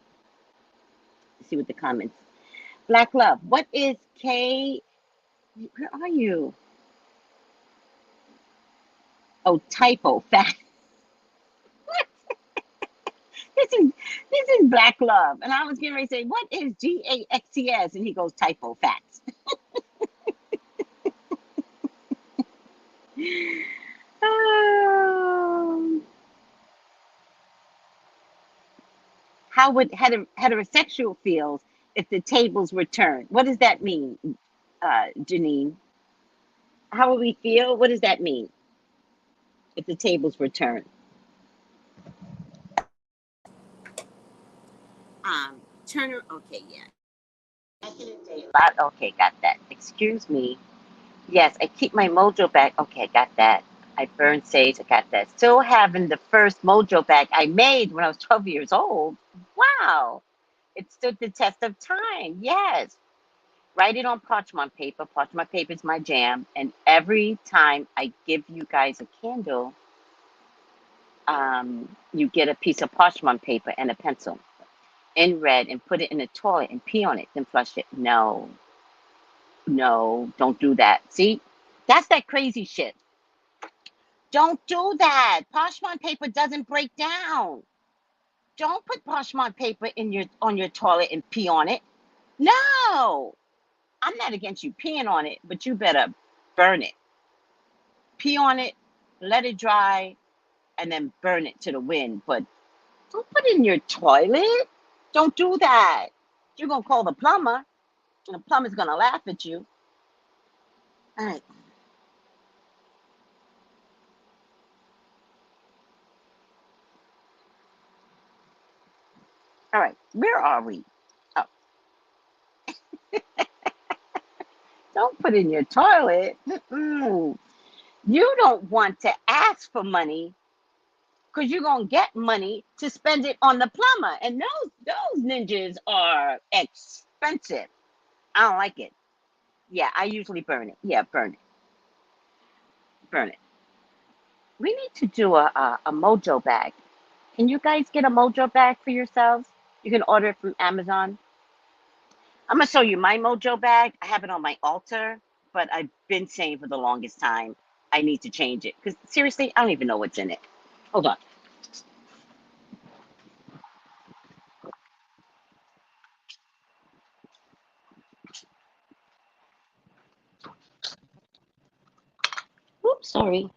Let's see what the comments. Black Love. What is K? Where are you? Oh, typo. Fat. This is Black Love. And I was getting ready to say, what is GAXTS? And he goes, typo. Facts. Um, how would heterosexual feels if the tables were turned? What does that mean, Janine? How would we feel? What does that mean if the tables were turned? Turner. Okay, yeah. Back in the day, a lot. Okay, got that. Excuse me. Yes, I keep my mojo bag. Okay, I got that. I burn sage. I got that. Still having the first mojo bag I made when I was 12 years old. Wow. It stood the test of time. Yes. Write it on parchment paper. Parchment paper is my jam. And every time I give you guys a candle, you get a piece of parchment paper and a pencil in red and put it in the toilet and pee on it, then flush it. No, no, don't do that. See, that's that crazy shit. Don't do that. Parchment paper doesn't break down. Don't put parchment paper in your on your toilet and pee on it. No, I'm not against you peeing on it, but you better burn it. Pee on it, let it dry, and then burn it to the wind. But don't put it in your toilet. Don't do that. You're gonna call the plumber, and the plumber's gonna laugh at you. All right. All right. Where are we? Oh, don't put it in your toilet. Mm-mm. You don't want to ask for money because you're gonna get money to spend it on the plumber, and those ninjas are expensive. I don't like it. Yeah, I usually burn it. Yeah, burn it, burn it. We need to do a mojo bag. Can you guys get a mojo bag for yourselves? You can order it from Amazon. I'm gonna show you my mojo bag. I have it on my altar, but I've been saying for the longest time I need to change it because seriously, I don't even know what's in it. Hold on. Oops, sorry.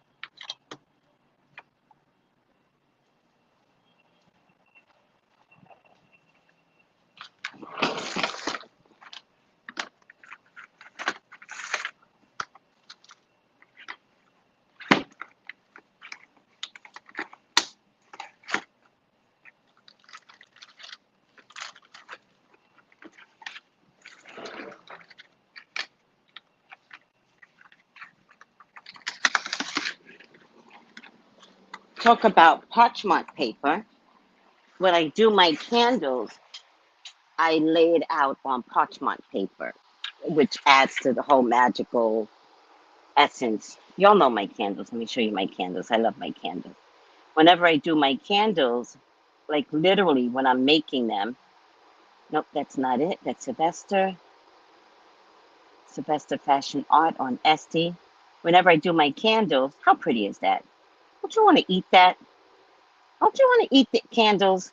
Talk about parchment paper. when I do my candles, I lay it out on parchment paper, which adds to the whole magical essence. Y'all know my candles. Let me show you my candles. I love my candles. Whenever I do my candles, like literally when I'm making them, nope, that's not it. That's Sylvester Fashion Art on Etsy. Whenever I do my candles, how pretty is that? Don't you want to eat that? Don't you want to eat the candles?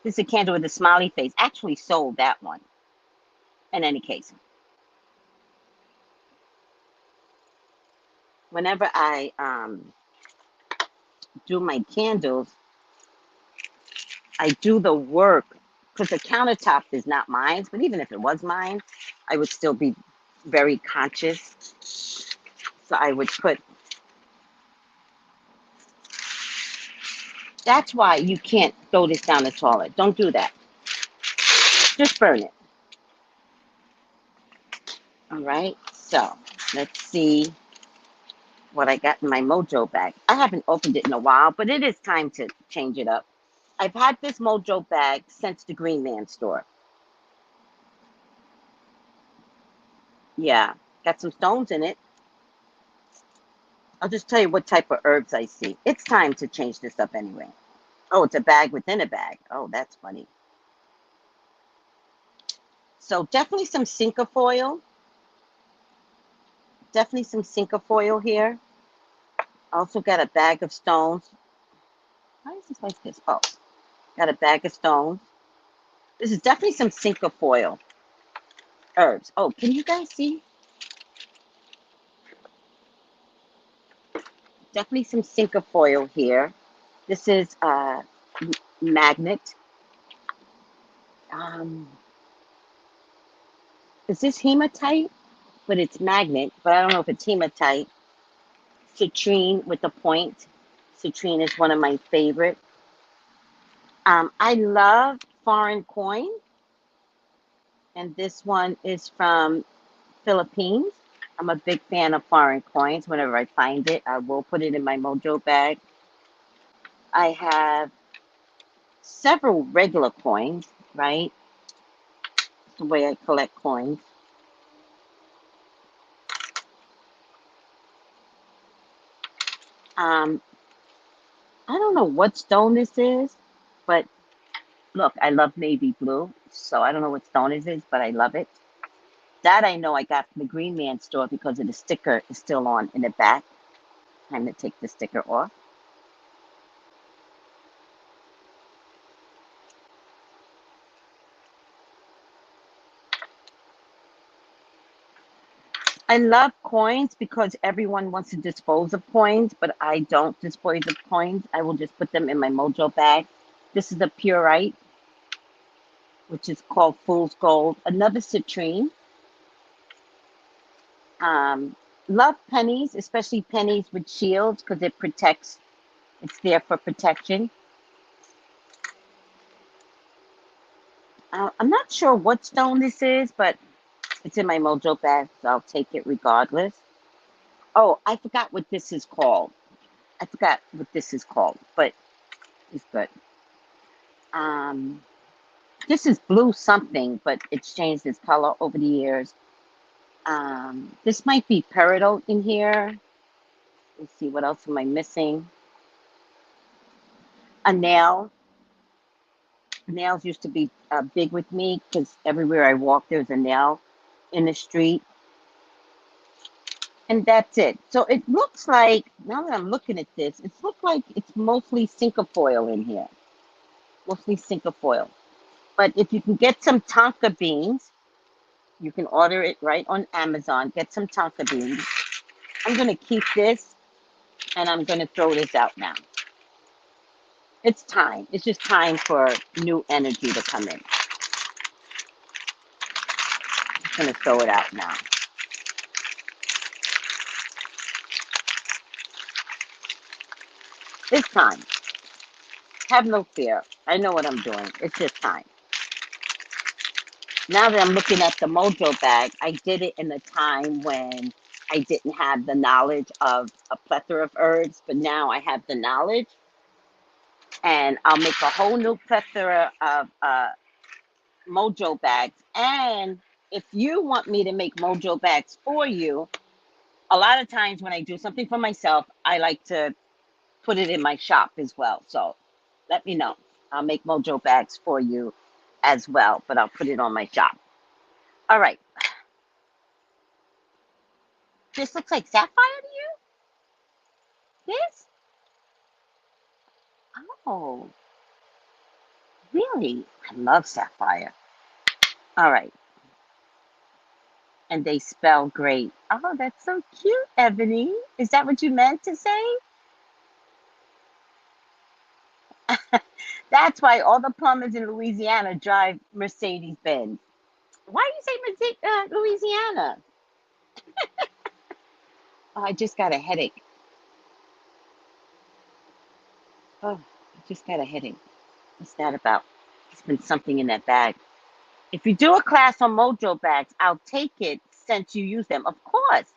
This is a candle with a smiley face. Actually sold that one. In any case, whenever I do my candles, I do the work because the countertop is not mine. But even if it was mine, I would still be very conscious. So I would put. That's why you can't throw this down the toilet. Don't do that. Just burn it. All right. So let's see what I got in my Mojo bag. I haven't opened it in a while, but it is time to change it up. I've had this Mojo bag since the Green Man store. Yeah, got some stones in it. I'll just tell you what type of herbs I see. It's time to change this up anyway. Oh, it's a bag within a bag. Oh, that's funny. So definitely some cinquefoil. Definitely some cinquefoil here. Also got a bag of stones. Why is this like this? Oh, got a bag of stones. This is definitely some cinquefoil herbs. Oh, can you guys see? Definitely some cinquefoil here. This is magnet. Um, is this hematite? But it's magnet. But I don't know if it's hematite. Citrine with a point. Citrine is one of my favorite. I love foreign coin, and this one is from Philippines. I'm a big fan of foreign coins. Whenever I find it, I will put it in my Mojo bag. I have several regular coins, right? The way I collect coins. Um, I don't know what stone this is, but look, I love navy blue, so I don't know what stone this is, but I love it. That I know I got from the Green Man store because of the sticker is still on in the back. Time to take the sticker off. I love coins because everyone wants to dispose of coins, but I don't dispose of coins. I will just put them in my Mojo bag. This is a purite, which is called Fool's Gold. Another citrine. Um, love pennies, especially pennies with shields because it protects. It's there for protection. I'm not sure what stone this is, but it's in my Mojo bag, so I'll take it regardless. Oh, I forgot what this is called. I forgot what this is called, but it's good. Um, this is blue something, but it's changed its color over the years. This might be peridot in here. Let's see, what else am I missing? A nail. Nails used to be big with me because everywhere I walk, there's a nail in the street. And that's it. So it looks like, now that I'm looking at this, it looks like it's mostly cinquefoil in here. Mostly cinquefoil. But if you can get some tonka beans, you can order it right on Amazon. Get some tonka beans. I'm going to keep this and I'm going to throw this out now. It's time. It's just time for new energy to come in. I'm going to throw it out now. It's time. Have no fear. I know what I'm doing. It's just time. Now that I'm looking at the Mojo bag, I did it in a time when I didn't have the knowledge of a plethora of herbs, but now I have the knowledge. And I'll make a whole new plethora of mojo bags. And if you want me to make mojo bags for you, a lot of times when I do something for myself, I like to put it in my shop as well. So let me know. I'll make mojo bags for you as well, but I'll put it on my shop. All right. This looks like sapphire to you? This? Oh, really? I love sapphire. All right. And they spell great. Oh, that's so cute, Ebony. Is that what you meant to say? That's why all the plumbers in Louisiana drive Mercedes Benz. Why do you say Louisiana? Oh, I just got a headache. Oh, I just got a headache. What's that about? There's been something in that bag. If you do a class on mojo bags, I'll take it since you use them. Of course.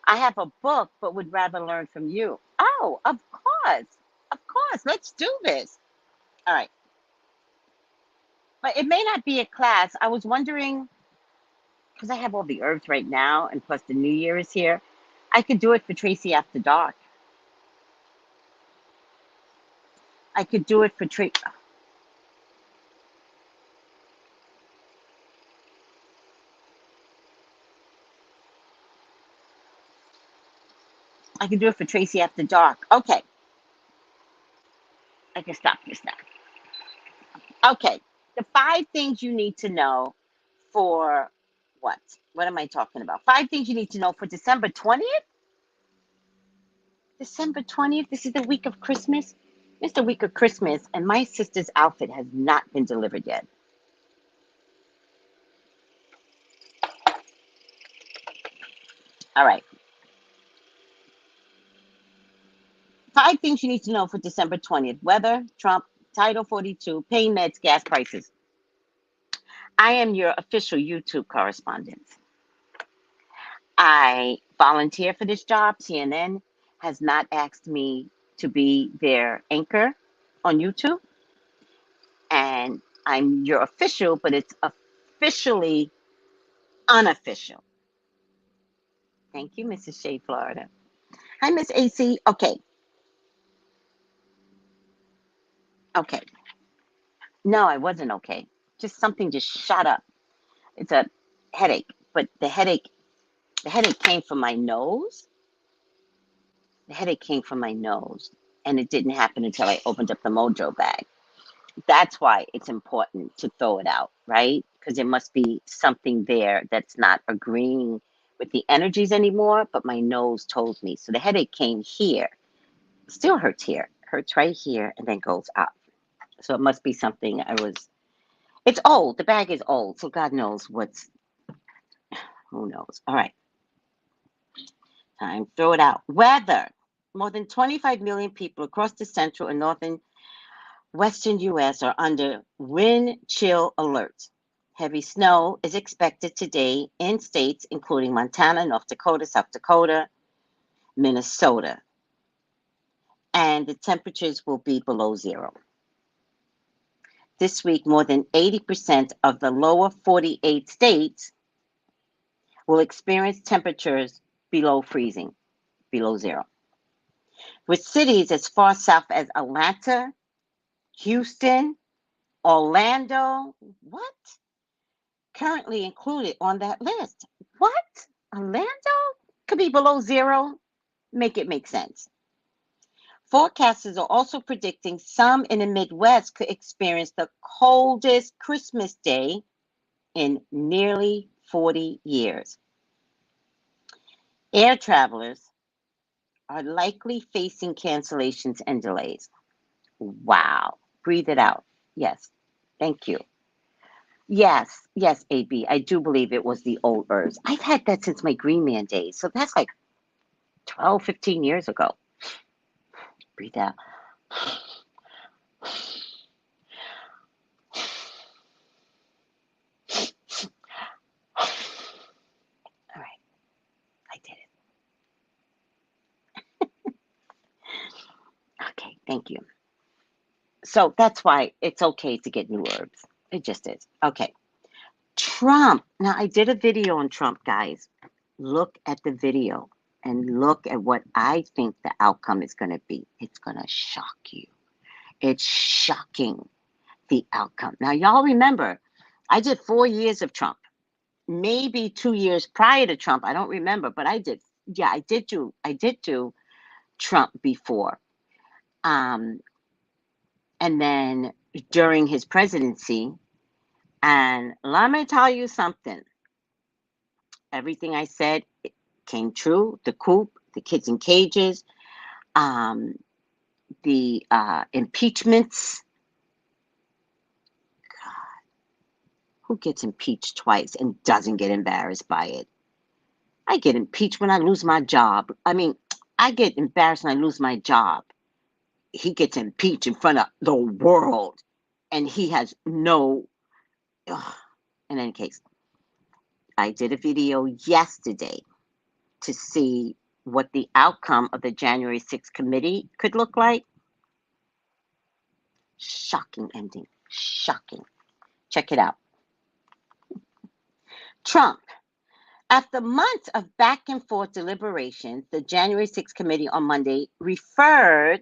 I have a book, but would rather learn from you. Oh, of course. Of course. Let's do this. All right. But it may not be a class. I was wondering, because I have all the herbs right now, and plus the new year is here, I could do it for Tracy after dark. I could do it for Tracy. I could do it for Tracy after dark. Okay. I can stop this now. Okay. The 5 things you need to know for what? What am I talking about? 5 things you need to know for December 20th? December 20th? This is the week of Christmas? It's the week of Christmas, and my sister's outfit has not been delivered yet. All right. 5 things you need to know for December 20th. Weather, Trump, Title 42, pain meds, gas prices. I am your official YouTube correspondent. I volunteer for this job. CNN has not asked me to be their anchor on YouTube. And I'm your official, but it's officially unofficial. Thank you, Mrs. Shea, Florida. Hi, Miss AC. Okay. Okay. No, I wasn't okay. Just something just shot up. It's a headache, but the headache came from my nose. The headache came from my nose, and it didn't happen until I opened up the Mojo bag. That's why it's important to throw it out, right? Because there must be something there that's not agreeing with the energies anymore, but my nose told me. So the headache came here, still hurts here, hurts right here, and then goes up. So it must be something it's old. The bag is old, so God knows who knows. All right, time, throw it out. Weather. More than 25 million people across the central and northern western U.S. are under wind chill alerts. Heavy snow is expected today in states including Montana, North Dakota, South Dakota, Minnesota, and the temperatures will be below zero. This week, more than 80% of the lower 48 states will experience temperatures below freezing, below zero, with cities as far south as Atlanta, Houston, Orlando, what? Currently included on that list. What? Orlando could be below zero? Make it make sense. Forecasters are also predicting some in the Midwest could experience the coldest Christmas day in nearly 40 years. Air travelers are likely facing cancellations and delays. Wow. Breathe it out. Yes. Thank you. Yes, yes, AB. I do believe it was the old herbs. I've had that since my Green Man days. So that's like 12, 15 years ago. Breathe out. All right, I did it. Okay, thank you. So that's why it's okay to get new herbs. It just is. Okay. Trump. Now, I did a video on Trump, guys. Look at the video and look at what I think the outcome is going to be. It's going to shock you. It's shocking, the outcome. Now, y'all remember, I did 4 years of Trump, maybe 2 years prior to Trump. I don't remember, but I did. Yeah, I did do Trump before. Um, and then during his presidency, and let me tell you something. Everything I said came true. The coup, the kids in cages, um, the impeachments. Who gets impeached twice and doesn't get embarrassed by it? I get impeached when I lose my job. I mean, I get embarrassed when I lose my job. He gets impeached in front of the world, and he has no. Ugh. In any case, I did a video yesterday to see what the outcome of the January 6th committee could look like. Shocking ending. Shocking. Check it out. Trump. After months of back and forth deliberations, the January 6th committee on Monday referred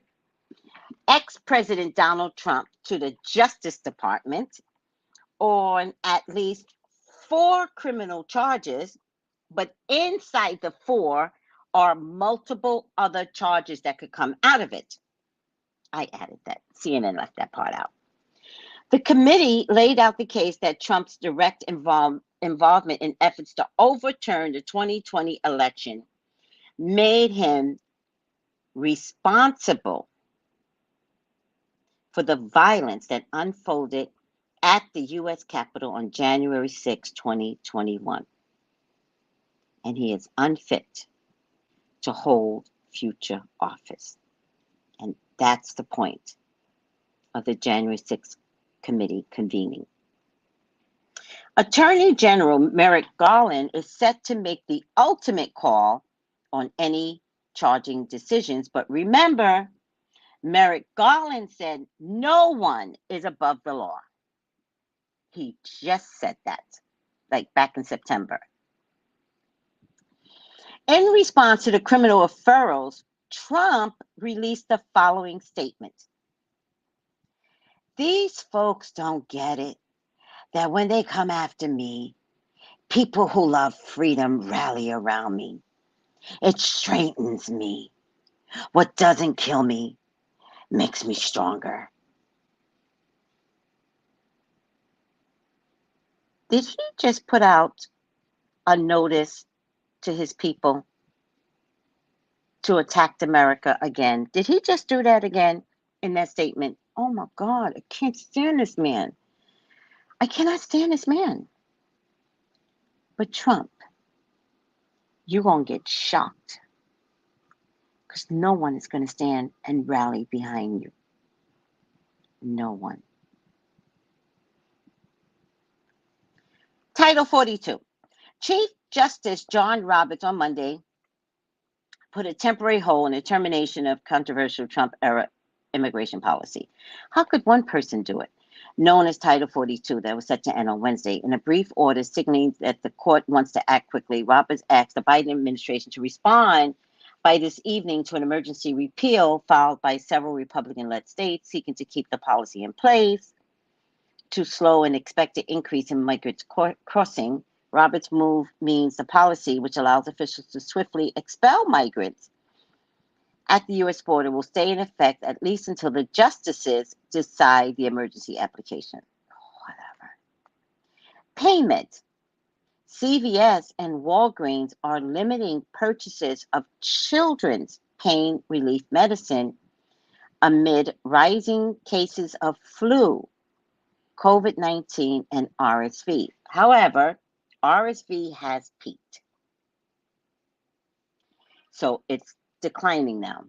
ex-President Donald Trump to the Justice Department on at least 4 criminal charges, but inside the 4 are multiple other charges that could come out of it. I added that. CNN left that part out. The committee laid out the case that Trump's direct involvement in efforts to overturn the 2020 election made him responsible for the violence that unfolded at the U.S. Capitol on January 6, 2021. And he is unfit to hold future office. And that's the point of the January 6th committee convening. Attorney General Merrick Garland is set to make the ultimate call on any charging decisions. But remember, Merrick Garland said no one is above the law. He just said that, like back in September. In response to the criminal referrals, Trump released the following statement. These folks don't get it, that when they come after me, people who love freedom rally around me. It strengthens me. What doesn't kill me makes me stronger. Did he just put out a notice to his people to attack America again? Did he just do that again in that statement? Oh my God, I can't stand this man. I cannot stand this man. But Trump, you're going to get shocked because no one is going to stand and rally behind you. No one. Title 42. Chief Justice John Roberts on Monday put a temporary hold on the termination of controversial Trump-era immigration policy. How could one person do it? Known as Title 42, that was set to end on Wednesday. In a brief order signaling that the court wants to act quickly, Roberts asked the Biden administration to respond by this evening to an emergency repeal filed by several Republican-led states seeking to keep the policy in place to slow an expected increase in migrants crossing. Roberts' move means the policy, which allows officials to swiftly expel migrants at the U.S. border, will stay in effect at least until the justices decide the emergency application. Whatever. Payment. CVS and Walgreens are limiting purchases of children's pain relief medicine amid rising cases of flu, COVID-19, and RSV. However, RSV has peaked. So it's declining now.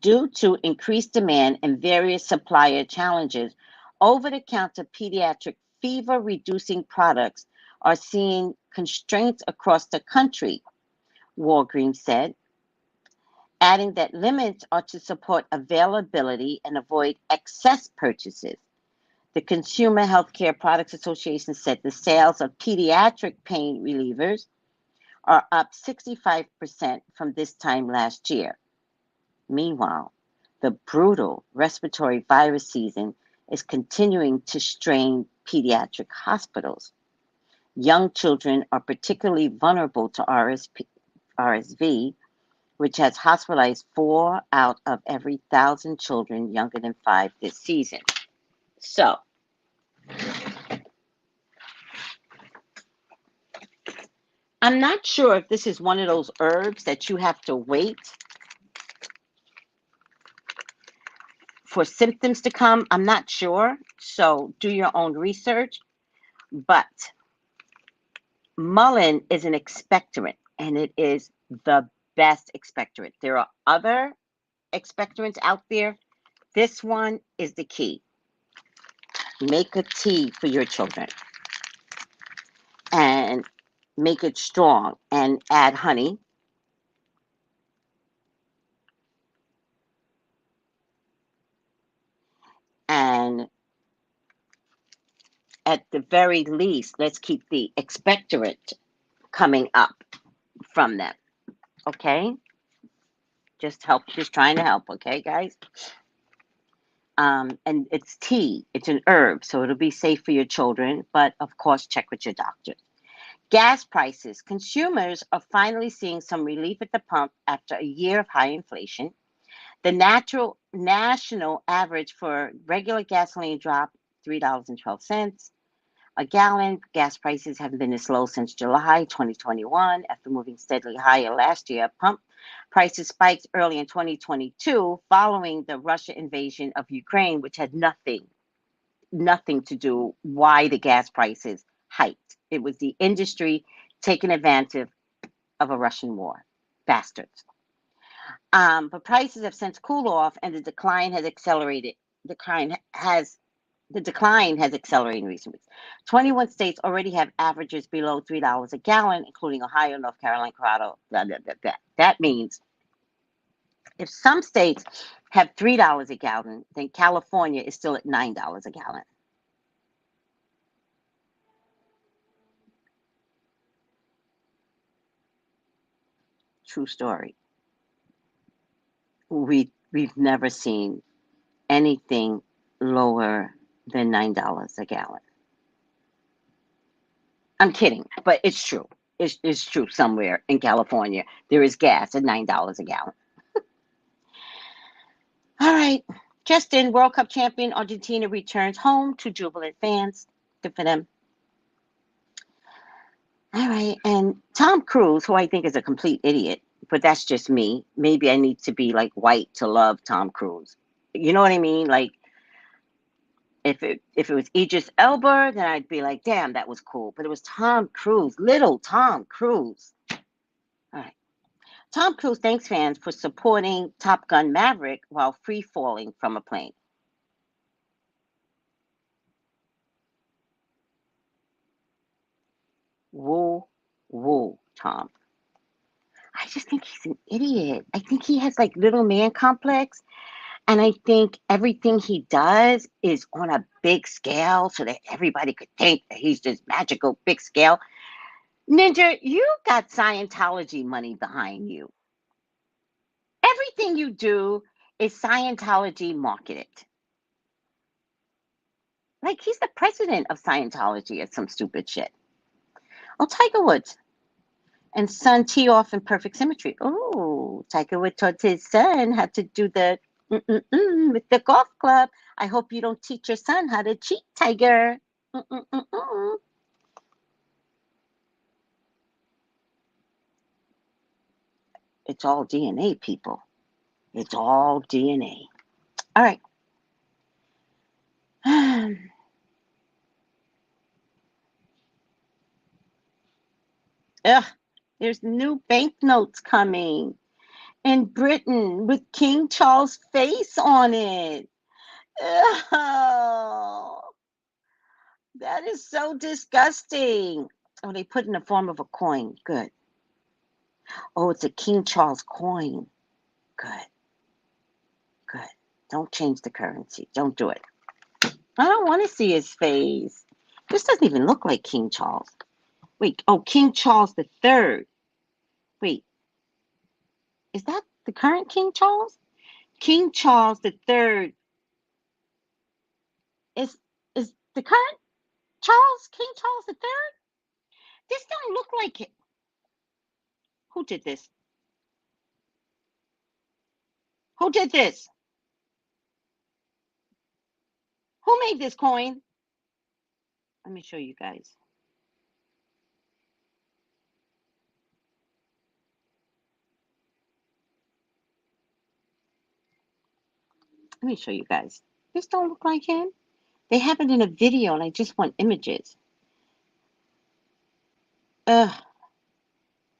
Due to increased demand and various supplier challenges, over-the-counter pediatric fever-reducing products are seeing constraints across the country, Walgreens said. adding that limits are to support availability and avoid excess purchases. The Consumer Healthcare Products Association said the sales of pediatric pain relievers are up 65% from this time last year. Meanwhile, the brutal respiratory virus season is continuing to strain pediatric hospitals. Young children are particularly vulnerable to RSV, which has hospitalized 4 out of every 1,000 children younger than 5 this season. So, I'm not sure if this is one of those herbs that you have to wait for symptoms to come. I'm not sure. So, do your own research. But mullein is an expectorant, and it is the best expectorant. There are other expectorants out there. This one is the key. Make a tea for your children and make it strong and add honey. And at the very least, let's keep the expectorant coming up from them. Okay? Just trying to help, okay, guys? And it's tea, it's an herb, so it'll be safe for your children, but of course, check with your doctor. Gas prices. Consumers are finally seeing some relief at the pump after a year of high inflation. The national average for regular gasoline dropped $3.12 a gallon. Gas prices haven't been this low since July 2021 after moving steadily higher last year. Pump prices spiked early in 2022 following the Russia invasion of Ukraine, which had nothing to do why the gas prices hiked. It was the industry taking advantage of a Russian war. Bastards. But prices have since cooled off and the decline has accelerated. The decline has accelerated in recent weeks. 21 states already have averages below $3 a gallon, including Ohio, North Carolina, Colorado. Blah, blah, blah, blah. That means if some states have $3 a gallon, then California is still at $9 a gallon. True story. We've never seen anything lower than $9 a gallon. I'm kidding, but it's true. It's true somewhere in California. There is gas at $9 a gallon. All right. Just in, World Cup champion Argentina returns home to jubilant fans. Good for them. All right. And Tom Cruise, who I think is a complete idiot, but that's just me. Maybe I need to be like white to love Tom Cruise. You know what I mean? Like if it was Idris Elba, then I'd be like, damn, that was cool. But it was Tom Cruise, little Tom Cruise. All right. Tom Cruise thanks fans for supporting Top Gun Maverick while free falling from a plane. Woo, woo, Tom. I just think he's an idiot. I think he has like little man complex. And I think everything he does is on a big scale so that everybody could think that he's this magical big scale. Ninja, you got Scientology money behind you. Everything you do is Scientology marketed. Like he's the president of Scientology or some stupid shit. Oh, Tiger Woods and son tee off in perfect symmetry. Oh, Tiger Woods taught his son how to do the with the golf club. I hope you don't teach your son how to cheat, Tiger. Mm-mm-mm-mm. It's all DNA, people. It's all DNA. All right. Ugh, there's new banknotes coming in Britain with King Charles' face on it. Oh, that is so disgusting. Oh, they put it in the form of a coin. Good. Oh, it's a King Charles coin. Good. Good. Don't change the currency. Don't do it. I don't want to see his face. This doesn't even look like King Charles. Wait. Oh, King Charles the Third. Wait. Is that the current King Charles? King Charles the Third is the current Charles, King Charles the Third? This don't look like it. Who did this? Who did this? Who made this coin? Let me show you guys. Let me show you guys. This don't look like him. They have it in a video, and I just want images. Here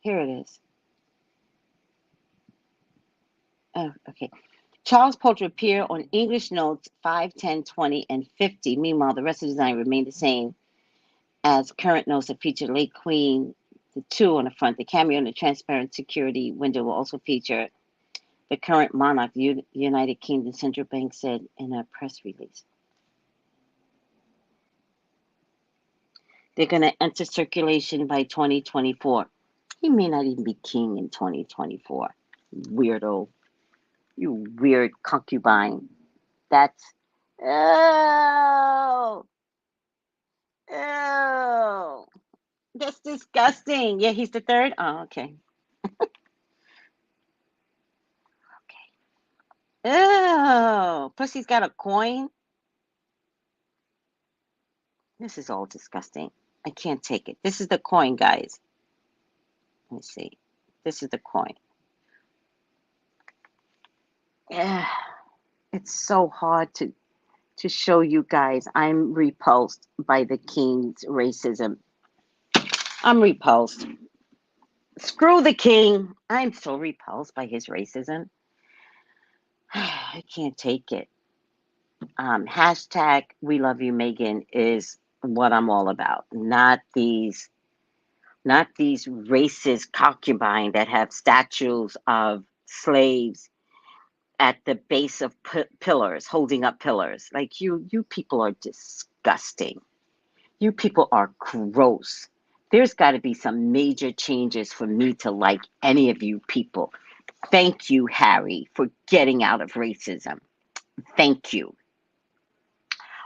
it is. Okay. Charles portrait appear on English notes 5, 10, 20, and 50. Meanwhile, the rest of the design remained the same as current notes that feature late Queen, the 2 on the front. The cameo and the transparent security window will also feature the current monarch, the United Kingdom Central Bank said in a press release. They're going to enter circulation by 2024. He may not even be king in 2024. Weirdo. You weird concubine. That's... Oh! Oh! That's disgusting. Yeah, he's the third? Oh, okay. Oh! Plus he's got a coin. This is all disgusting. I can't take it. This is the coin, guys. Let me see. This is the coin. Yeah. It's so hard to show you guys. I'm repulsed by the king's racism. I'm repulsed. Screw the king. I'm so repulsed by his racism. I can't take it. Hashtag we love you, Megan, is what I'm all about. Not these racist concubines that have statues of slaves at the base of pillars, holding up pillars. Like you people are disgusting. You people are gross. There's got to be some major changes for me to like any of you people. Thank you, Harry, for getting out of racism. Thank you.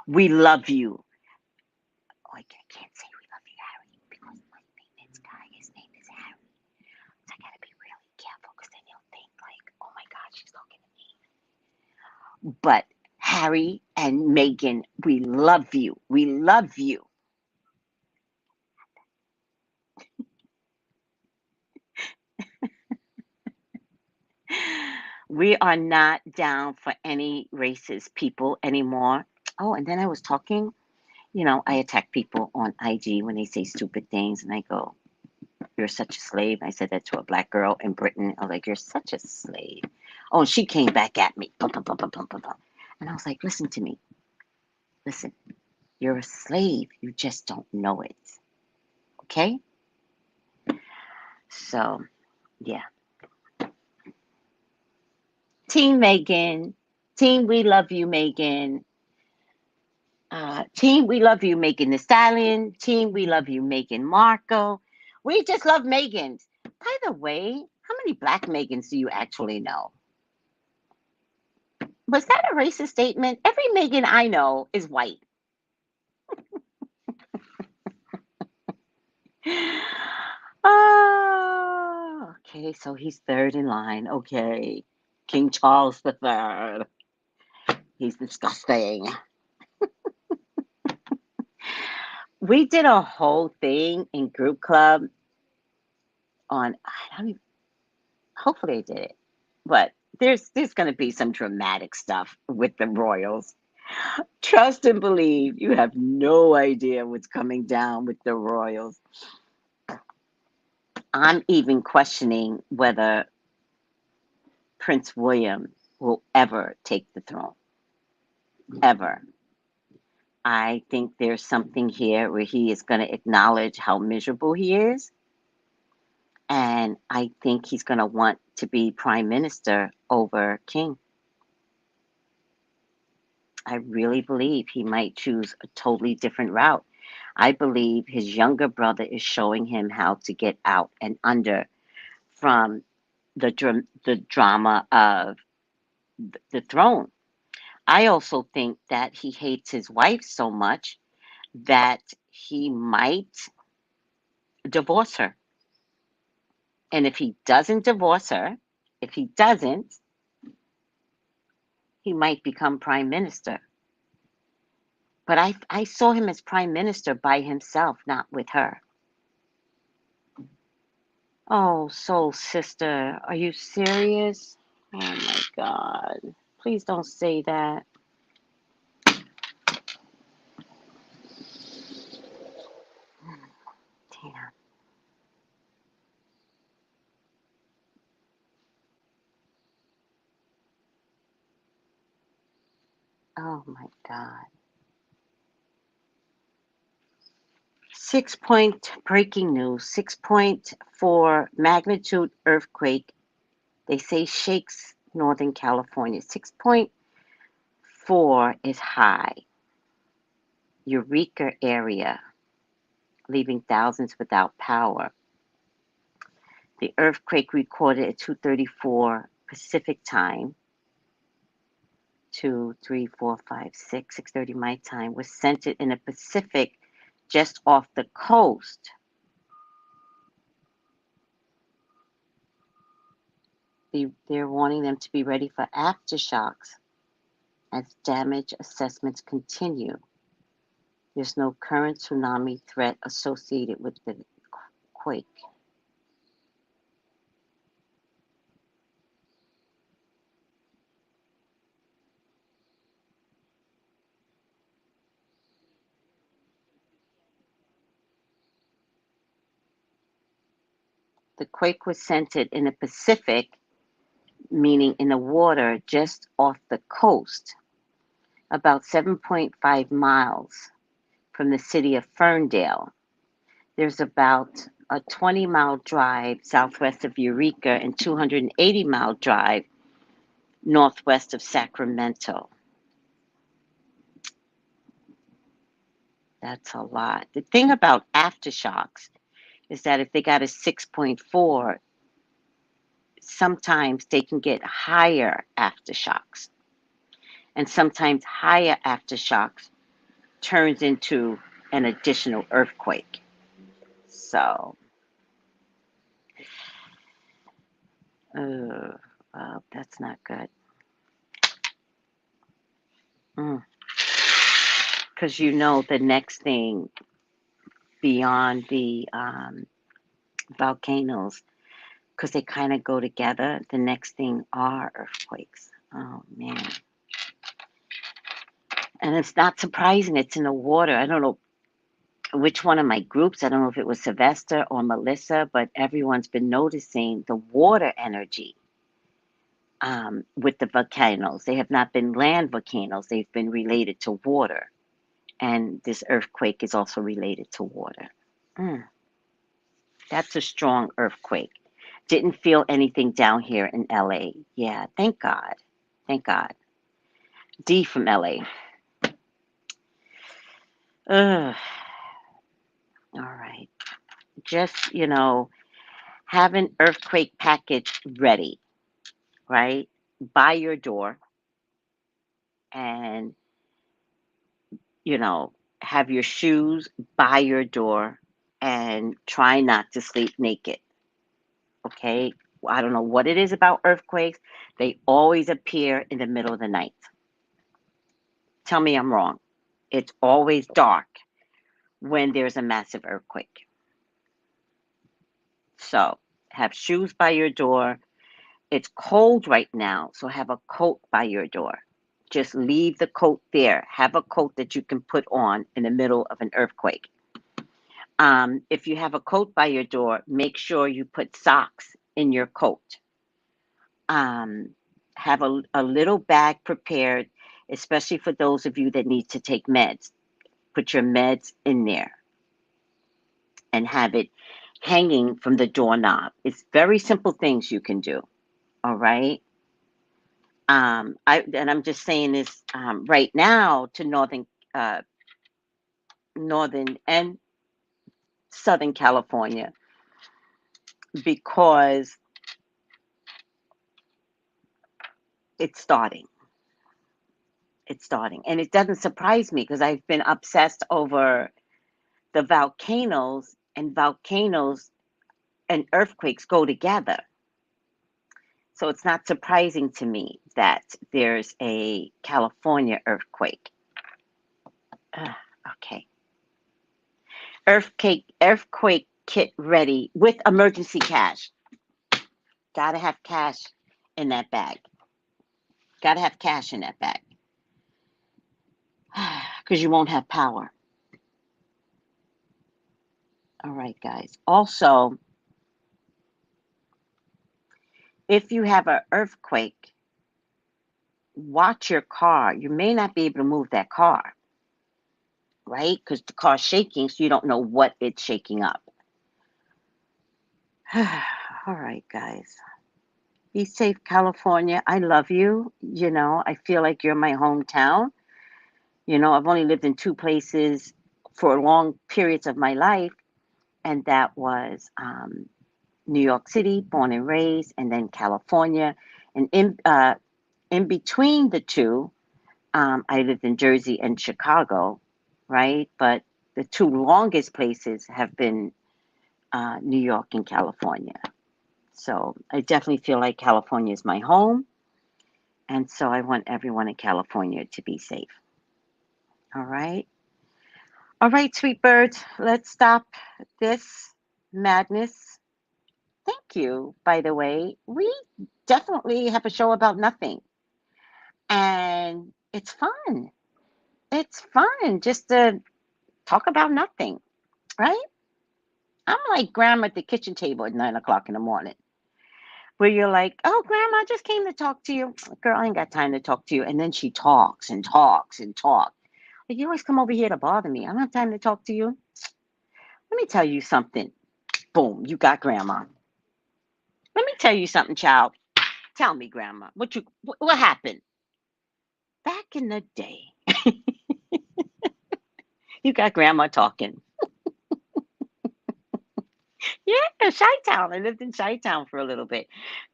We love you. Oh, I can't say we love you, Harry, because my maintenance guy, his name is Harry. So I got to be really careful because then he'll think like, oh my God, she's talking to me. But Harry and Megan, we love you. We love you. We are not down for any racist people anymore. Oh, and then I was talking, I attack people on IG when they say stupid things, and I go, "You're such a slave." I said that to a black girl in Britain. I was like, "You're such a slave." Oh, and she came back at me. Bum, bum, bum, bum, bum, bum, bum. And I was like, "Listen to me. Listen, you're a slave. You just don't know it. Okay?" So, yeah. Team Megan. Team We Love You, Megan. Team We Love You, Megan Thee Stallion. Team We Love You, Meghan Markle. We just love Megans. By the way, how many black Megans do you actually know? Was that a racist statement? Every Megan I know is white. Oh, okay, so he's third in line. Okay. King Charles the Third. He's disgusting. We did a whole thing in group club on, I don't even, hopefully I did it, but there's going to be some dramatic stuff with the royals. Trust and believe. You have no idea what's coming down with the royals. I'm even questioning whether Prince William will ever take the throne. Ever. I think there's something here where he is going to acknowledge how miserable he is. And I think he's going to want to be prime minister over King. I really believe he might choose a totally different route. I believe his younger brother is showing him how to get out and under from the drama of the throne. I also think that he hates his wife so much that he might divorce her. And if he doesn't divorce her, if he doesn't, he might become prime minister. But I saw him as prime minister by himself, not with her. Oh, soul sister, are you serious? Oh my God. Please don't say that. Damn. Oh my God. 6 point breaking news, 6.4 magnitude earthquake. They say shakes Northern California. 6.4 is high. Eureka area, leaving thousands without power. The earthquake recorded at 2:34 Pacific time, 2, 3, 4, 5, 6, 6:30 my time, was centered in the Pacific just off the coast. They're wanting them to be ready for aftershocks as damage assessments continue. There's no current tsunami threat associated with the quake. The quake was centered in the Pacific, meaning in the water just off the coast, about 7.5 miles from the city of Ferndale. There's about a 20-mile drive southwest of Eureka and 280-mile drive northwest of Sacramento. That's a lot. The thing about aftershocks is that if they got a 6.4, sometimes they can get higher aftershocks. And sometimes higher aftershocks turns into an additional earthquake. So, well, that's not good. Because you know the next thing beyond the volcanoes, because they kind of go together, the next thing are earthquakes. Oh, man. And it's not surprising. It's in the water. I don't know which one of my groups, I don't know if it was Sylvester or Melissa, but everyone's been noticing the water energy with the volcanoes. They have not been land volcanoes, they've been related to water. And this earthquake is also related to water. Mm, that's a strong earthquake. Didn't feel anything down here in LA. Yeah, thank God. Thank God. D from LA. Ugh. All right. Just, have an earthquake package ready, right? By your door and, you know, have your shoes by your door and try not to sleep naked. Okay? I don't know what it is about earthquakes. They always appear in the middle of the night. Tell me I'm wrong. It's always dark when there's a massive earthquake. So have shoes by your door. It's cold right now, so have a coat by your door. Just leave the coat there. Have a coat that you can put on in the middle of an earthquake. If you have a coat by your door, make sure you put socks in your coat. Um, have a little bag prepared, especially for those of you that need to take meds. Put your meds in there and have it hanging from the doorknob. It's very simple things you can do. All right. I'm just saying this right now to northern and Southern California, because it's starting. It's starting, and it doesn't surprise me because I've been obsessed over the volcanoes and earthquakes go together. So it's not surprising to me that there's a California earthquake. Okay. Earthquake kit ready with emergency cash. Gotta have cash in that bag. Gotta have cash in that bag. Because you won't have power. All right, guys. Also, if you have an earthquake, watch your car. You may not be able to move that car, right? Because the car's shaking, so you don't know what it's shaking up. All right, guys. Be safe, California. I love you. I feel like you're my hometown. I've only lived in two places for long periods of my life, and that was New York City, born and raised, and then California. And in between the two, I lived in Jersey and Chicago, right? But the two longest places have been New York and California. So I definitely feel like California is my home. And so I want everyone in California to be safe. All right. All right, sweet birds, let's stop this madness. Thank you, by the way. We definitely have a show about nothing. And it's fun. It's fun just to talk about nothing, right? I'm like grandma at the kitchen table at 9 o'clock in the morning, where you're like, oh, grandma, I just came to talk to you. Girl, I ain't got time to talk to you. And then she talks and talks and talks. Like, you always come over here to bother me. I don't have time to talk to you. Let me tell you something. Boom, you got grandma. Let me tell you something, child. Tell me, grandma, what happened? Back in the day, you got grandma talking. Yeah, Chi-Town. I lived in Chi-Town for a little bit.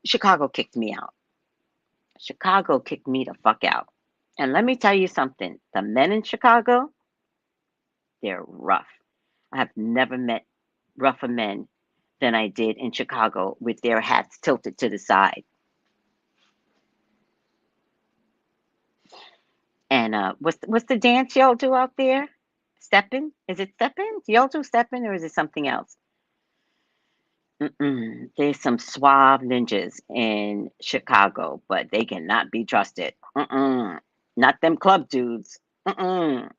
Chicago kicked me out. Chicago kicked me the fuck out. And let me tell you something. The men in Chicago, they're rough. I have never met rougher men than I did in Chicago with their hats tilted to the side. And what's the dance y'all do out there? Stepping? Is it stepping? Do y'all do stepping or is it something else? Mm-mm. There's some suave ninjas in Chicago, but they cannot be trusted. Mm-mm. Not them club dudes. Mm-mm.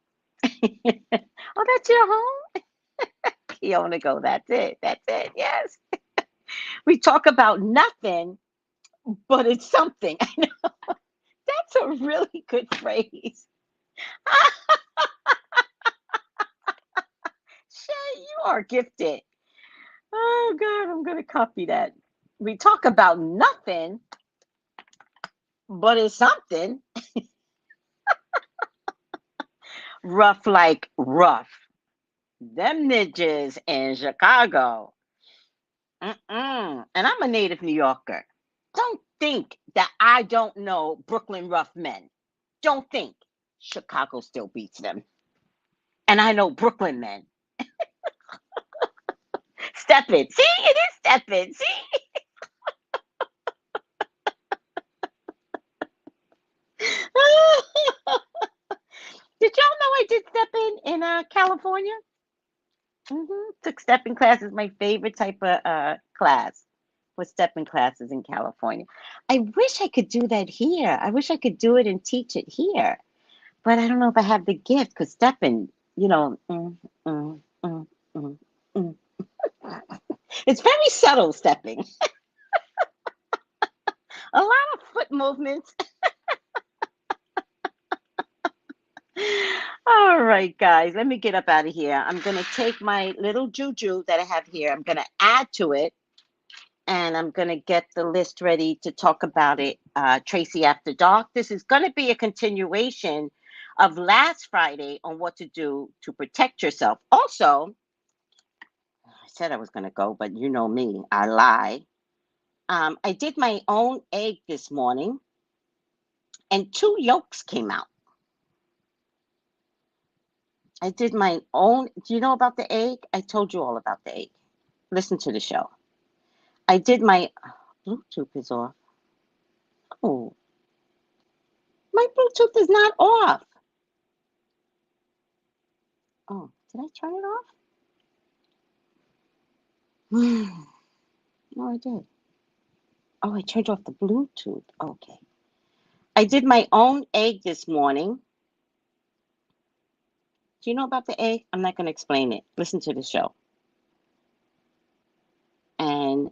Oh, that's your home? You want to go? That's it. That's it. Yes. We talk about nothing, but it's something. I know. That's a really good phrase. Shay, you are gifted. Oh God, I'm gonna copy that. We talk about nothing, but it's something. Rough like rough. Them ninjas in Chicago. Mm-mm. And I'm a native New Yorker. Don't think that I don't know Brooklyn rough men. Don't think Chicago still beats them. And I know Brooklyn men. Step it. See, it is step it. See? Did y'all know I did step in California? Took stepping classes. My favorite type of class was stepping classes in California. I wish I could do that here. I wish I could do it and teach it here, but I don't know if I have the gift because stepping, mm, mm, mm, mm. It's very subtle stepping. A lot of foot movements. All right, guys, let me get up out of here. I'm going to take my little juju that I have here. I'm going to add to it, and I'm going to get the list ready to talk about it. Tracey After Dark. This is going to be a continuation of last Friday on what to do to protect yourself. Also, I said I was going to go, but you know me, I lie. I did my own egg this morning, and 2 yolks came out. I did my own. Do you know about the egg? I told you all about the egg. Listen to the show. I did my Bluetooth is off. Oh, my Bluetooth is not off. Oh, did I turn it off? No, I did. Oh, I turned off the Bluetooth. Okay. I did my own egg this morning. Do you know about the egg? I'm not going to explain it. Listen to the show. And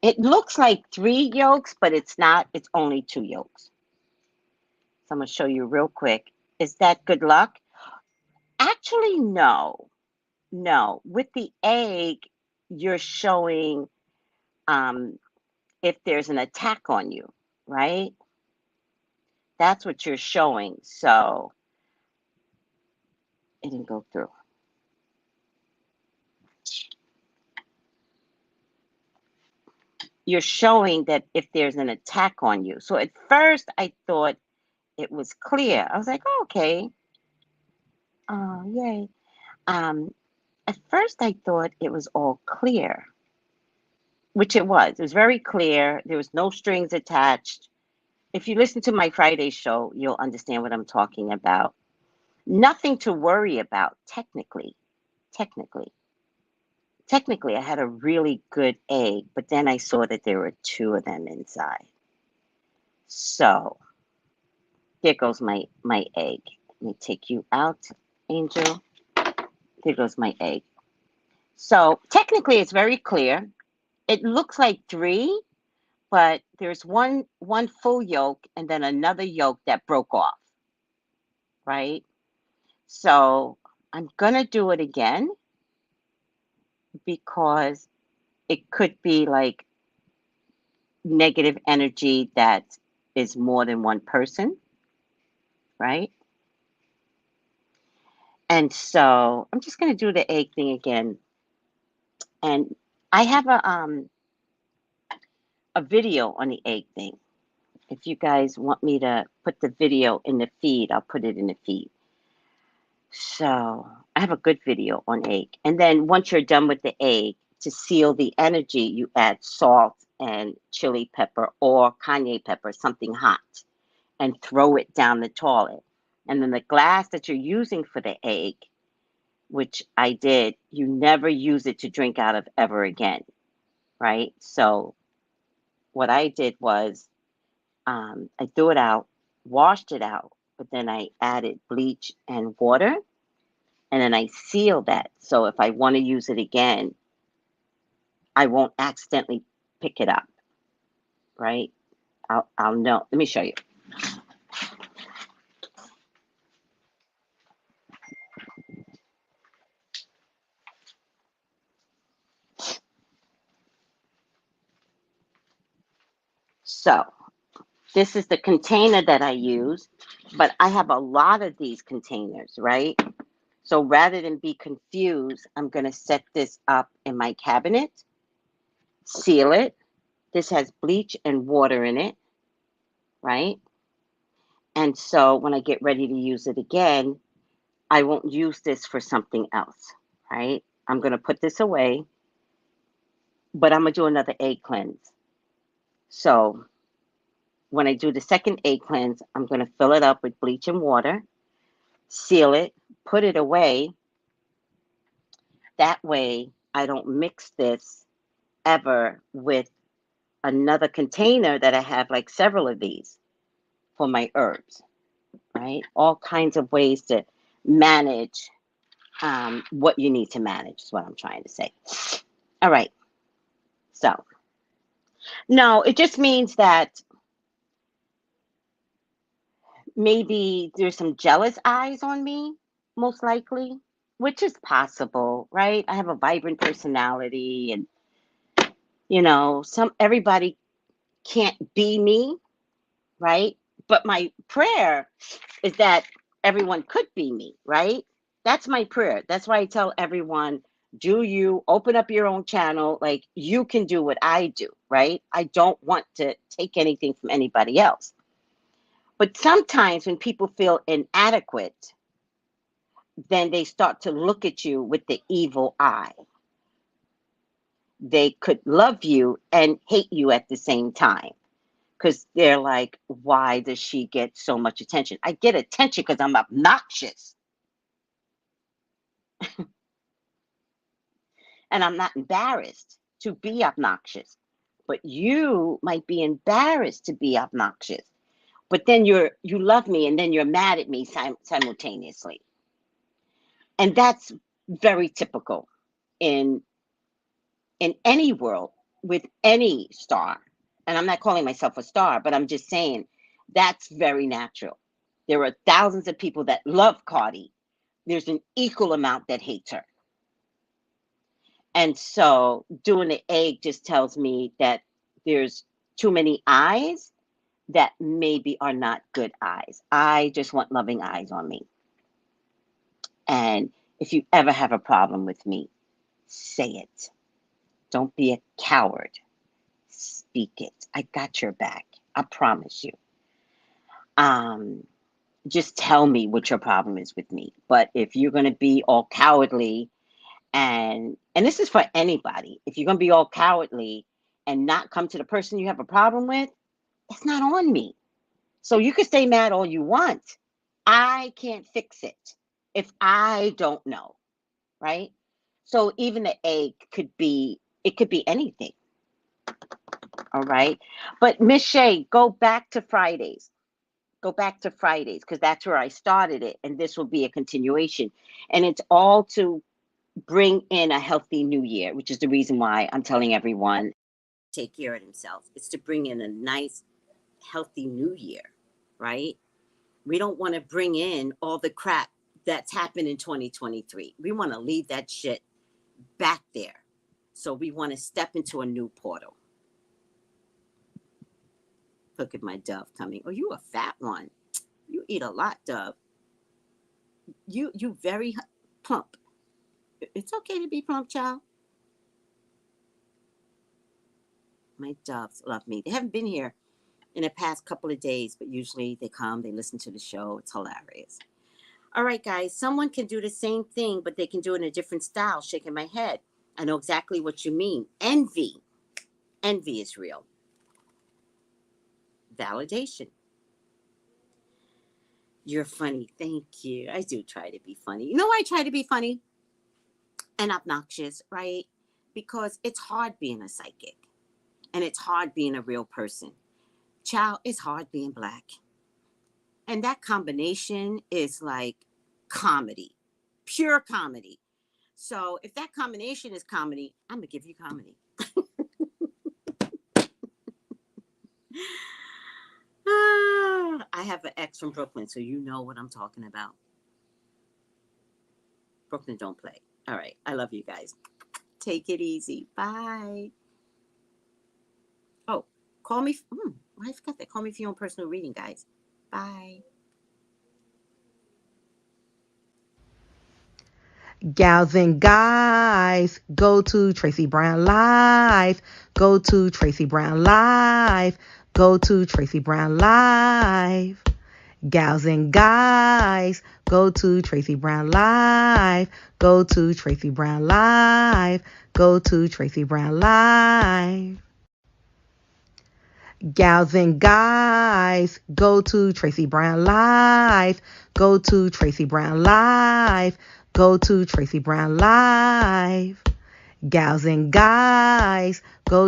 it looks like 3 yolks, but it's not. It's only 2 yolks. So I'm going to show you real quick. Is that good luck? Actually, no. No. With the egg, you're showing if there's an attack on you, right? That's what you're showing. So it didn't go through. You're showing that if there's an attack on you. So at first I thought it was clear. I was like, oh, okay. Oh, yay. Um, at first I thought it was all clear, which it was. It was very clear. There was no strings attached. If you listen to my Friday show, you'll understand what I'm talking about. Nothing to worry about, technically. Technically. Technically, I had a really good egg, but then I saw that there were 2 of them inside. So there goes my egg. Let me take you out, Angel. There goes my egg. So technically, it's very clear. It looks like 3, but there's one full yolk and then another yolk that broke off, right? So I'm gonna do it again because it could be like negative energy that is more than one person, right? And so I'm just gonna do the egg thing again. And I have a video on the egg thing. If you guys want me to put the video in the feed, I'll put it in the feed. So I have a good video on egg. And then once you're done with the egg, to seal the energy, you add salt and chili pepper or cayenne pepper, something hot, and throw it down the toilet. And then the glass that you're using for the egg, which I did, you never use it to drink out of ever again, right? So what I did was I threw it out, washed it out, but then I added bleach and water, and then I sealed that. So if I want to use it again, I won't accidentally pick it up, right? I'll know. Let me show you. So this is the container that I use, but I have a lot of these containers, right? So rather than be confused, I'm going to set this up in my cabinet, seal it. This has bleach and water in it, right? And so when I get ready to use it again, I won't use this for something else, right? I'm going to put this away, but I'm going to do another egg cleanse. So when I do the second egg cleanse, I'm going to fill it up with bleach and water, seal it, put it away. That way, I don't mix this ever with another container that I have, like several of these for my herbs, right? All kinds of ways to manage what you need to manage is what I'm trying to say. All right. So, no, it just means that maybe there's some jealous eyes on me, most likely, which is possible, right? I have a vibrant personality, and some everybody can't be me, right? But my prayer is that everyone could be me, right? That's my prayer. That's why I tell everyone, do you open up your own channel? Like, you can do what I do, right? I don't want to take anything from anybody else. But sometimes when people feel inadequate, then they start to look at you with the evil eye. They could love you and hate you at the same time, because they're like, why does she get so much attention? I get attention because I'm obnoxious, and I'm not embarrassed to be obnoxious. But you might be embarrassed to be obnoxious. But then you love me, and then you're mad at me simultaneously. And that's very typical in any world with any star. And I'm not calling myself a star, but I'm just saying that's very natural. There are thousands of people that love Cardi. There's an equal amount that hates her. And so doing the egg just tells me that there's too many eyes that maybe are not good eyes. I just want loving eyes on me. And if you ever have a problem with me, say it. Don't be a coward. Speak it. I got your back. I promise you. Just tell me what your problem is with me. But if you're going to be all cowardly, and this is for anybody, if you're going to be all cowardly and not come to the person you have a problem with, it's not on me. So you can stay mad all you want. I can't fix it if I don't know, right? So even the egg could be anything. All right. But Miss Shay, go back to Fridays. Go back to Fridays, because that's where I started it. And this will be a continuation. And it's all to bring in a healthy new year, which is the reason why I'm telling everyone take care of themselves. It's to bring in a nice, healthy new year, right? We don't want to bring in all the crap that's happened in 2023. We want to leave that shit back there. So we want to step into a new portal. Look at my dove coming. Oh, you a fat one. You eat a lot, dove. You very plump. It's okay to be plump, child. My doves love me. They haven't been here in the past couple of days, but usually they come, they listen to the show. It's hilarious. All right, guys, someone can do the same thing, but they can do it in a different style, shaking my head. I know exactly what you mean. Envy. Envy is real. Validation. You're funny. Thank you. I do try to be funny. You know why I try to be funny and obnoxious, right? Because it's hard being a psychic, and it's hard being a real person. Child, it's hard being black. And that combination is like comedy, pure comedy. So if that combination is comedy, I'm going to give you comedy. I have an ex from Brooklyn, so you know what I'm talking about. Brooklyn don't play. All right. I love you guys. Take it easy. Bye. Oh, call me. I forgot that. Call me for your own personal reading, guys. Bye. Gals and guys, go to Tracey Brown Live. Go to Tracey Brown Live. Go to Tracey Brown Live. Gals and guys, go to Tracey Brown Live. Go to Tracey Brown Live. Go to Tracey Brown Live. Gals and guys, go to Tracey Brown Live. Go to Tracey Brown Live. Go to Tracey Brown Live. Gals and guys, go